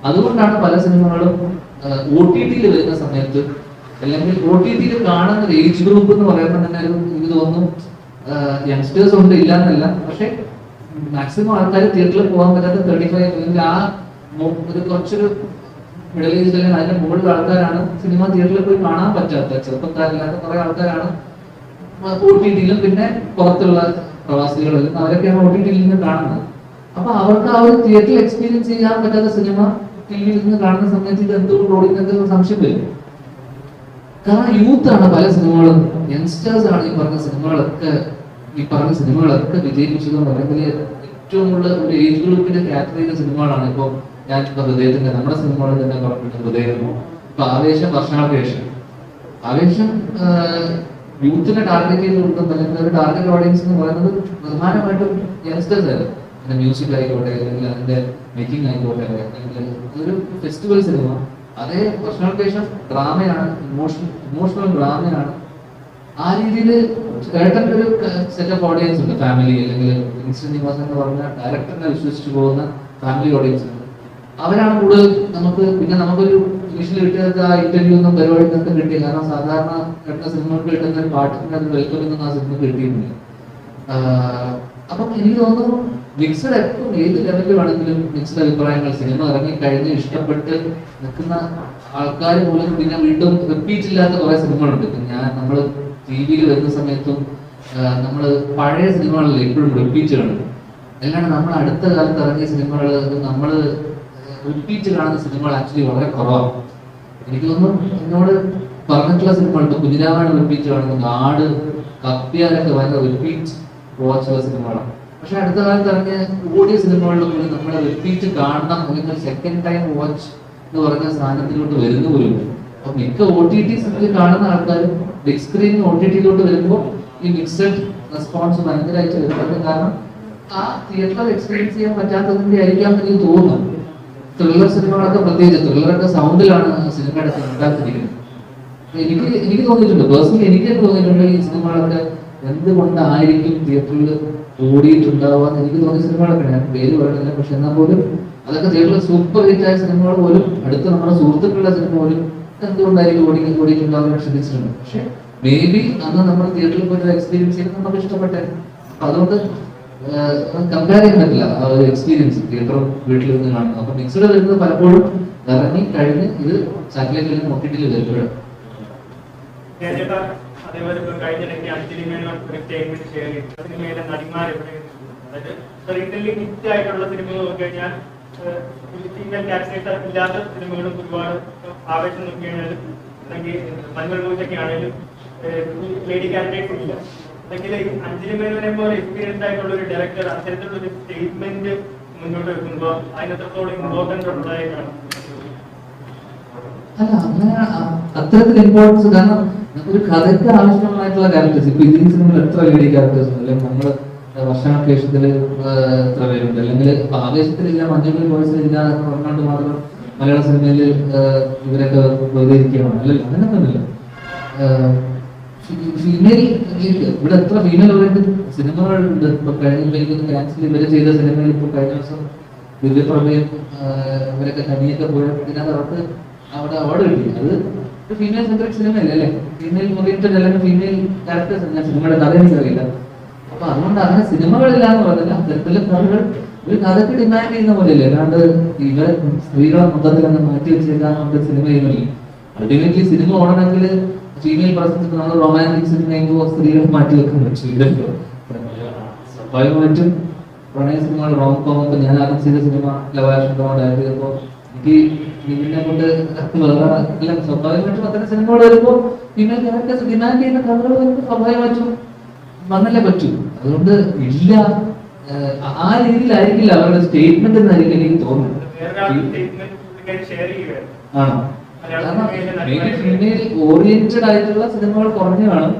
അതുകൊണ്ടാണ് പല സിനിമകളും OTT-യിൽ വരുന്ന സമയത്ത് അല്ലെങ്കിൽ OTT-ൽ കാണുന്ന ഒരു ഏജ് ഗ്രൂപ്പ് എന്ന് പറയുന്നത് തന്നെ എനിക്ക് തോന്നുന്നു യങ്സ്റ്റേഴ്സ് ഉണ്ട് ഇല്ല എന്നല്ല, പക്ഷെ മാക്സിമം ആൾക്കാർ തിയേറ്ററിൽ പോകാൻ പറ്റാത്ത 35 അല്ലെങ്കിൽ ആ ഒരു കുറച്ചൊരു മിഡിൽ ഏജ് അല്ലെങ്കിൽ അതിന്റെ മുകളിൽ ആൾക്കാരാണ് സിനിമ തിയേറ്ററിൽ പോയി കാണാൻ പറ്റാത്ത ചെറുപ്പക്കാരില്ലാത്ത കുറെ ആൾക്കാരാണ് OTT-യിലും പിന്നെ പുറത്തുള്ള പ്രവാസികളിലും അവരൊക്കെയാണ് OTT-യിൽ നിന്ന് കാണുന്നത്. അപ്പൊ അവർക്ക് ആ ഒരു തിയേറ്ററിൽ എക്സ്പീരിയൻസ് ചെയ്യാൻ പറ്റാത്ത സിനിമ ടിവിയിൽ നിന്ന് കാണുന്ന സമയത്ത് ഇത് എന്തുകൊണ്ട് ഓടിക്കുന്നൊക്കെ സംശയം വരും. കാരണം യൂത്താണ് പല സിനിമകളും, യങ്സ്റ്റേഴ്സ് ആണ് ഈ പറഞ്ഞ സിനിമകളൊക്കെ വിജയിപ്പിച്ചതെന്ന് പറയുന്നത് ഏറ്റവും കൂടുതൽ ഒരു ഏജ് ഗ്രൂപ്പിന്റെ കാറ്റർ ചെയ്ത സിനിമകളാണ്. ഇപ്പൊ ഞാൻ ഹൃദയത്തിന്റെ നമ്മുടെ സിനിമകളിൽ തന്നെ പറഞ്ഞിട്ടുണ്ട്. ഹൃദയം, ഇപ്പൊ ആവേശം, വർഷങ്ങൾക്ക് ശേഷം ആവേശം യൂത്തിനെ ടാർഗറ്റ് ചെയ്ത് കൊടുക്കുന്ന അല്ലെങ്കിൽ ഒരു ടാർഗറ്റ് ഓഡിയൻസ് എന്ന് പറയുന്നത് പ്രധാനമായിട്ടും യങ്സ്റ്റേഴ്സ് ആയിരുന്നു. അതിന്റെ മ്യൂസിക് ആയിക്കോട്ടെ അല്ലെങ്കിൽ അതിന്റെ മേക്കിംഗ് ആയിക്കോട്ടെ അല്ലെങ്കിൽ ഒരു ഫെസ്റ്റിവൽ സിനിമ. അതേ വർഷങ്ങൾക്ക് ശേഷം ഡ്രാമയാണ്, ഇമോഷണൽ ഡ്രാമയാണ്. ആ രീതിയിൽ ഏട്ടൻ്റെ ഒരു സെറ്റ് ഓഫ് ഓഡിയൻസ് ഉണ്ട്, ഫാമിലി അല്ലെങ്കിൽ ശ്രീനിവാസൻ എന്ന് പറഞ്ഞ ഡയറക്ടറിനെ വിശ്വസിച്ച് പോകുന്ന ഫാമിലി ഓഡിയൻസ് ഉണ്ട്. അവരാണ് കൂടുതൽ നമുക്ക്. പിന്നെ നമുക്കൊരു ഇംഗ്ലീഷിൽ കിട്ടിയത് ആ ഇന്റർവ്യൂ ഒന്നും പരിപാടി നമുക്ക് കിട്ടിയ, കാരണം സാധാരണ കേട്ട സിനിമകൾക്ക് കിട്ടുന്ന ഒരു പാട്ടിന് അത് വെൽക്കം എന്നൊന്നും ആ സിനിമ കിട്ടിയിട്ടില്ല. അപ്പം എനിക്ക് തോന്നുന്നു മിക്സഡ് എപ്പോഴും ഏത് ലെവലിൽ വേണമെങ്കിലും മിക്സഡ് അഭിപ്രായങ്ങൾ സിനിമ ഇറങ്ങി കഴിഞ്ഞ് ഇഷ്ടപ്പെട്ട് നിൽക്കുന്ന ആൾക്കാർ പോലും പിന്നെ വീണ്ടും റിപ്പീറ്റ് ഇല്ലാത്ത കുറെ സിനിമകളുണ്ട്. നമ്മൾ TV-യിൽ വരുന്ന സമയത്തും നമ്മൾ പഴയ സിനിമകളിൽ എപ്പോഴും റിപ്പീറ്റ് കാണും. അല്ലാണ്ട് നമ്മൾ അടുത്ത കാലത്ത് ഇറങ്ങിയ സിനിമകൾ നമ്മൾ റിപ്പീറ്റ് കാണുന്ന സിനിമകൾ ആക്ച്വലി വളരെ കുറവാണ്. എനിക്ക് തോന്നുന്നു എന്നോട് പറഞ്ഞിട്ടുള്ള സിനിമകളുണ്ട്. കുഞ്ഞിരാമായണം റിപ്പീറ്റ് കാണുന്നുണ്ട്, ആട്, കപ്പ്യാരൊക്കെ ഭയങ്കര റിപ്പീറ്റ് വാച്ചുള്ള സിനിമകളാണ്. പക്ഷെ അടുത്ത കാലത്ത് ഇറങ്ങിയ ഓടിയ സിനിമകളിൽ പോലും നമ്മൾ റിപ്പീറ്റ് കാണണം അല്ലെങ്കിൽ സെക്കൻഡ് ടൈം വാച്ച് എന്ന് പറയുന്ന സാധനത്തിലോട്ട് വരുന്ന പോലും. അപ്പൊ മിക്ക OTT കാണുന്ന ആൾക്കാരും ബിഗ് സ്ക്രീനിൽ OTT-യിലോട്ട് വരുമ്പോൾ ഈ മിക്സഡ് റെസ്പോൺസ് ഭയങ്കരമായിട്ട് വരുന്നുണ്ട്. കാരണം ആ തിയേറ്ററിൽ എക്സ്പീരിയൻസ് ചെയ്യാൻ പറ്റാത്തതിന്റെ ആയിരിക്കാം എനിക്ക് തോന്നുന്നു. ത്രില്ലർ സിനിമകളൊക്കെ പ്രത്യേകിച്ച് ത്രില്ലറൊക്കെ സൗണ്ടിലാണ് സിനിമയുടെ ഉണ്ടാക്കിയിരിക്കുന്നത്. എനിക്ക് തോന്നിയിട്ടുണ്ട്, പേഴ്സണലി എനിക്ക് തോന്നിയിട്ടുണ്ട് ഈ സിനിമകളൊക്കെ എന്തുകൊണ്ടായിരിക്കും തിയേറ്ററിൽ ഓടിയിട്ടുണ്ടാവുക എന്ന് എനിക്ക് തോന്നിയ സിനിമകളൊക്കെ. ഞാൻ പേര് പറയുന്നില്ല, പക്ഷെ എന്നാൽ പോലും അതൊക്കെ തിയേറ്ററിൽ സൂപ്പർ ഹിറ്റ് ആയ സിനിമകൾ പോലും അടുത്ത നമ്മുടെ സുഹൃത്തുക്കളുടെ സിനിമ പോലും എന്തുകൊണ്ടായിരിക്കും ഓടിയിട്ടുണ്ടാവുക ശ്രദ്ധിച്ചിട്ടുണ്ട്. പക്ഷെ മേ ബി അന്ന് നമ്മൾ തിയേറ്ററിൽ പോയിട്ട് എക്സ്പീരിയൻസ് ചെയ്ത് നമുക്ക് ഇഷ്ടപ്പെട്ടെ. അപ്പൊ അതുകൊണ്ട് കമ്പയർ ചെയ്യാൻ പറ്റില്ല ആ ഒരു എക്സ്പീരിയൻസ് തിയേറ്ററും വീട്ടിൽ നിന്ന് കാണുന്നത്. അപ്പൊ മിക്സഡ് വരുന്നത് പലപ്പോഴും ഇറങ്ങി കഴിഞ്ഞ് ഇത് സാറ്റലൈറ്റിലും OTT-ലും വരുമ്പോഴും. ചേട്ടാ അതേപോലെ ഇപ്പൊ കഴിഞ്ഞിടയ്ക്ക് അഞ്ജലി മേനോൻ ഒരു സ്റ്റേറ്റ്മെന്റ് ഷെയർ ചെയ്തു സിനിമയിലെ നടിമാർ എവിടെ, അതായത് റീസെന്റ് ഹിറ്റ് ആയിട്ടുള്ള സിനിമകൾ നോക്കി കഴിഞ്ഞാൽ ഫീമെയിൽ ക്യാരക്ടേഴ്സ് ഇല്ലാത്ത സിനിമകളും ഒരുപാട് ആവേശം നോക്കി കഴിഞ്ഞാൽ അല്ലെങ്കിൽ മഞ്ഞൾ പൂജയ്ക്ക് ആണെങ്കിലും ലേഡി ക്യാരക്ടേഴ്സ് ഇല്ല. അല്ലെങ്കിൽ അഞ്ജലി മേനോനെ പോലെ എക്സ്പീരിയൻസ് ആയിട്ടുള്ള ഒരു ഡയറക്ടർ അത്തരത്തിലുള്ള ഒരു സ്റ്റേറ്റ്മെന്റ് മുന്നോട്ട് വെക്കുമ്പോൾ അതിനെത്രത്തോളം ഇമ്പോർട്ടൻസ് ഉണ്ടായിട്ടാണ്. അല്ല അങ്ങനെ അത്തരത്തിൽ ഇമ്പോർട്ടൻസ്, കാരണം ഒരു കഥയ്ക്ക് ആവശ്യമായിട്ടുള്ള ക്യാരക്ടേഴ്സ് ഇപ്പൊ ഇന്ത്യൻ സിനിമയിൽ എത്ര ലേഡി ക്യാരക്ടേഴ്സ് ഉണ്ട്, അല്ലെങ്കിൽ നമ്മള് വർഷങ്ങൾക്ക് ശേഷത്തില് എത്ര പേരുണ്ട്, അല്ലെങ്കിൽ ആവേശത്തിലില്ല മഞ്ഞൾ വോയിസിലില്ല എന്ന് പറഞ്ഞുകൊണ്ട് മാത്രം മലയാള സിനിമയിൽ ഇവരൊക്കെ വെറുതെ ഇരിക്കുകയാണ്. അല്ലല്ലോ, അങ്ങനെയൊന്നുമില്ല. ഫീമെയിൽ ഇവിടെ എത്ര ഫീമെയിൽ ഓറിയന്റഡ് സിനിമകളുണ്ട്. ഇപ്പൊ കഴിഞ്ഞ ക്യാൻസൽ ഇവര് ചെയ്ത സിനിമയിൽ ഇപ്പൊ കഴിഞ്ഞ ദിവസം ദിവ്യപ്രഭയും ഇവരൊക്കെ തനിയൊക്കെ പോയ ഇതിനകത്ത് അവർക്ക് അവിടെ അവാർഡ് കിട്ടി. അത് ഫീമെയിൽ സെൻട്രിക് സിനിമയല്ലേ, അല്ലെ? ഫീമെയിൽ ഓറിയന്റഡ് അല്ലെങ്കിൽ ഫീമെയിൽ ക്യാരക്ടേഴ്സ്. ഞാൻ സിനിമയുടെ കഥ എനിക്കറിയില്ല. അപ്പൊ അതുകൊണ്ട് അങ്ങനെ സിനിമകളില്ല എന്ന് പറഞ്ഞില്ല, അത്തരത്തില് കഥകൾ ഒരു കഥക്ക് ഡിമാൻഡ് ചെയ്യുന്ന പോലെയല്ലേ. അല്ലാണ്ട് ഇവരെ സ്ത്രീകളെ മൊത്തത്തിൽ അങ്ങ് മാറ്റി വെച്ചേക്കാൻ നമുക്ക് സിനിമ ചെയ്യുന്നില്ല. അൾട്ടിമേറ്റ്ലി സിനിമ ഓടണമെങ്കിൽ ഫീമെയിൽ പ്രസൻസ് നമ്മൾ റൊമാൻറ്റിക് സിനിമ ചെയ്യുമ്പോൾ സ്ത്രീകളെ മാറ്റി വെക്കാൻ പറ്റില്ലല്ലോ. സ്വാഭാവികമായിട്ടും പ്രണയ സിനിമകൾ റോം കോം. ഇപ്പൊ ഞാൻ ആദ്യം ചെയ്ത സിനിമ ലവാഷോടായിട്ട് ചെയ്തപ്പോ എനിക്ക് ഇതിനെ കൊണ്ട് വേറെ അല്ല, സ്വാഭാവികമായിട്ടും അത്തരം സിനിമകൾ വരുമ്പോൾ ഫീമെയിൽ ക്യാരക്ടേഴ്സ് ഡിമാൻഡ് ചെയ്യുന്ന കഥകൾ വരുമ്പോൾ സ്വാഭാവികമായിട്ടും വന്നല്ലേ പറ്റൂ. അതുകൊണ്ട് ഇല്ല, ആ രീതിയിലായിരിക്കില്ല അവരുടെ സ്റ്റേറ്റ്മെന്റ് എന്നായിരിക്കും എനിക്ക് തോന്നുന്നത്. ആണോ? കാരണം ഫീമെയിൽ ഓറിയന്റഡ് ആയിട്ടുള്ള സിനിമകൾ കുറഞ്ഞു കാണും,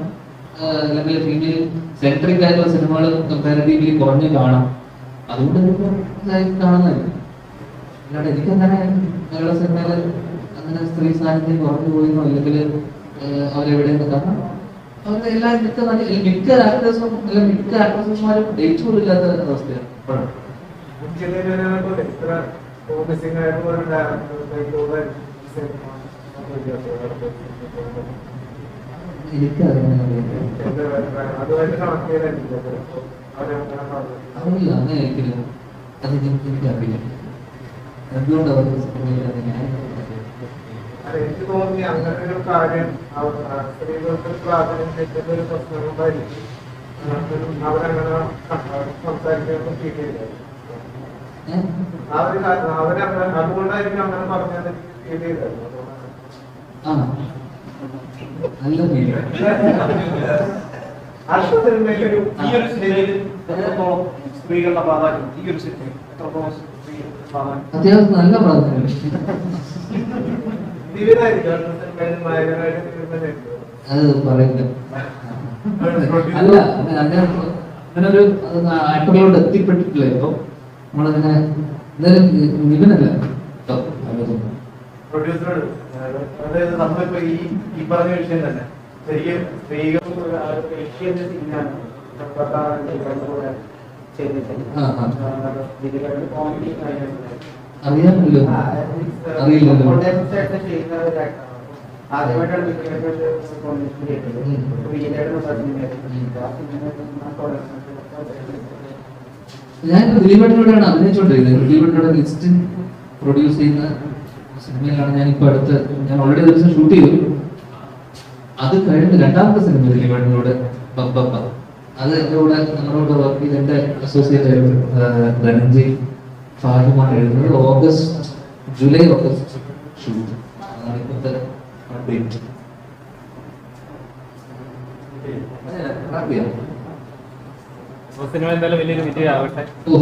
അല്ലെങ്കിൽ ഫീമെയിൽ സെൻട്രിക് ആയിട്ടുള്ള സിനിമകൾ കമ്പാരിറ്റീവ്ലി കുറഞ്ഞു കാണാം. അതുകൊണ്ട് കാണുന്നതല്ല. അല്ലാണ്ട് എനിക്കങ്ങനെ മലയാള സിനിമയിൽ അങ്ങനെ സ്ത്രീ സാന്നിധ്യം കുറഞ്ഞു പോയെന്നോ അല്ലെങ്കിൽ അവരെവിടെയെന്ന്, കാരണം അവരുടെ എല്ലാ മിക്ക ആക്ടേഴ്സും അല്ലെങ്കിൽ മിക്ക ആക്ട്രസന്മാരും ഡേറ്റ് പോലും ഇല്ലാത്ത അവസ്ഥയാണ് ഇപ്പോഴും. അറിയില്ല, അങ്ങനെ ആയിരിക്കില്ല. അത് എനിക്കറിയില്ല എന്തുകൊണ്ട് അവർക്ക് എനിക്ക് തോന്നി അങ്ങനെ ഒരു കാര്യം സ്ത്രീകൾക്ക് പ്രാധാന്യം കിട്ടുന്ന ഒരു പ്രശ്നം കൊണ്ടായിരിക്കും അവരങ്ങനെ സംസാരിക്കുന്നത് ഫീൽ ചെയ്തത്. അതുകൊണ്ടായിരിക്കും അങ്ങനെ പറഞ്ഞത് ഫീൽ ചെയ്തത്. അശ്വസിനിമയിലൊരു ഈ ഒരു സിനിമയിൽ എത്രത്തോളം സ്ത്രീകളുടെ പ്രാധാന്യം, ഈ ഒരു സിനിമയിൽ എത്രത്തോളം സ്ത്രീകളുടെ പ്രാധാന്യം? അത്യാവശ്യം നല്ല പ്രാധാന്യം. അത് പറയില്ല. അല്ല, അങ്ങനൊരു ആക്ടറിലോട്ട് എത്തിപ്പെട്ടിട്ടില്ല. ഇപ്പൊ നമ്മളതിനെ എന്തായാലും നിവിനല്ല കേട്ടോ. പ്രൊഡ്യൂസറോട് അതായത് നമ്മളിപ്പോ ഈ പറഞ്ഞ വിഷയം തന്നെ ശരിക്കും സ്ത്രീകൾ അറിയാമല്ലോ, അറിയില്ലല്ലോ. ഞാൻ ദിലീപേട്ടനോടാണ് അഭിനയിച്ചോണ്ടിരിക്കുന്നത്. ദിലീപേട്ടനോട് ലിസ്റ്റ് പ്രൊഡ്യൂസ് ചെയ്യുന്ന സിനിമയിലാണ് ഞാനിപ്പോ അടുത്ത്, ഞാൻ ഓൾറെഡി ദിവസം ഷൂട്ട് ചെയ്തു. അത് കഴിഞ്ഞ് രണ്ടാമത്തെ സിനിമ ദിലീപേട്ടനോട് ബബ്ബ, അത് എൻ്റെ കൂടെ നമ്മുടെ കൂടെ വർക്ക് ചെയ്ത് എൻ്റെ അസോസിയേറ്റ് ആയിട്ട് ധനഞ്ജയ് ഫാഹിമാണ് എഴുതുന്നത്. July August shoot. അതാണ് ഇപ്പോഴത്തെ അപ്ഡേറ്റ്. സിനിമ എന്തായാലും വലിയൊരു വിജയമാവട്ടെ. ഓ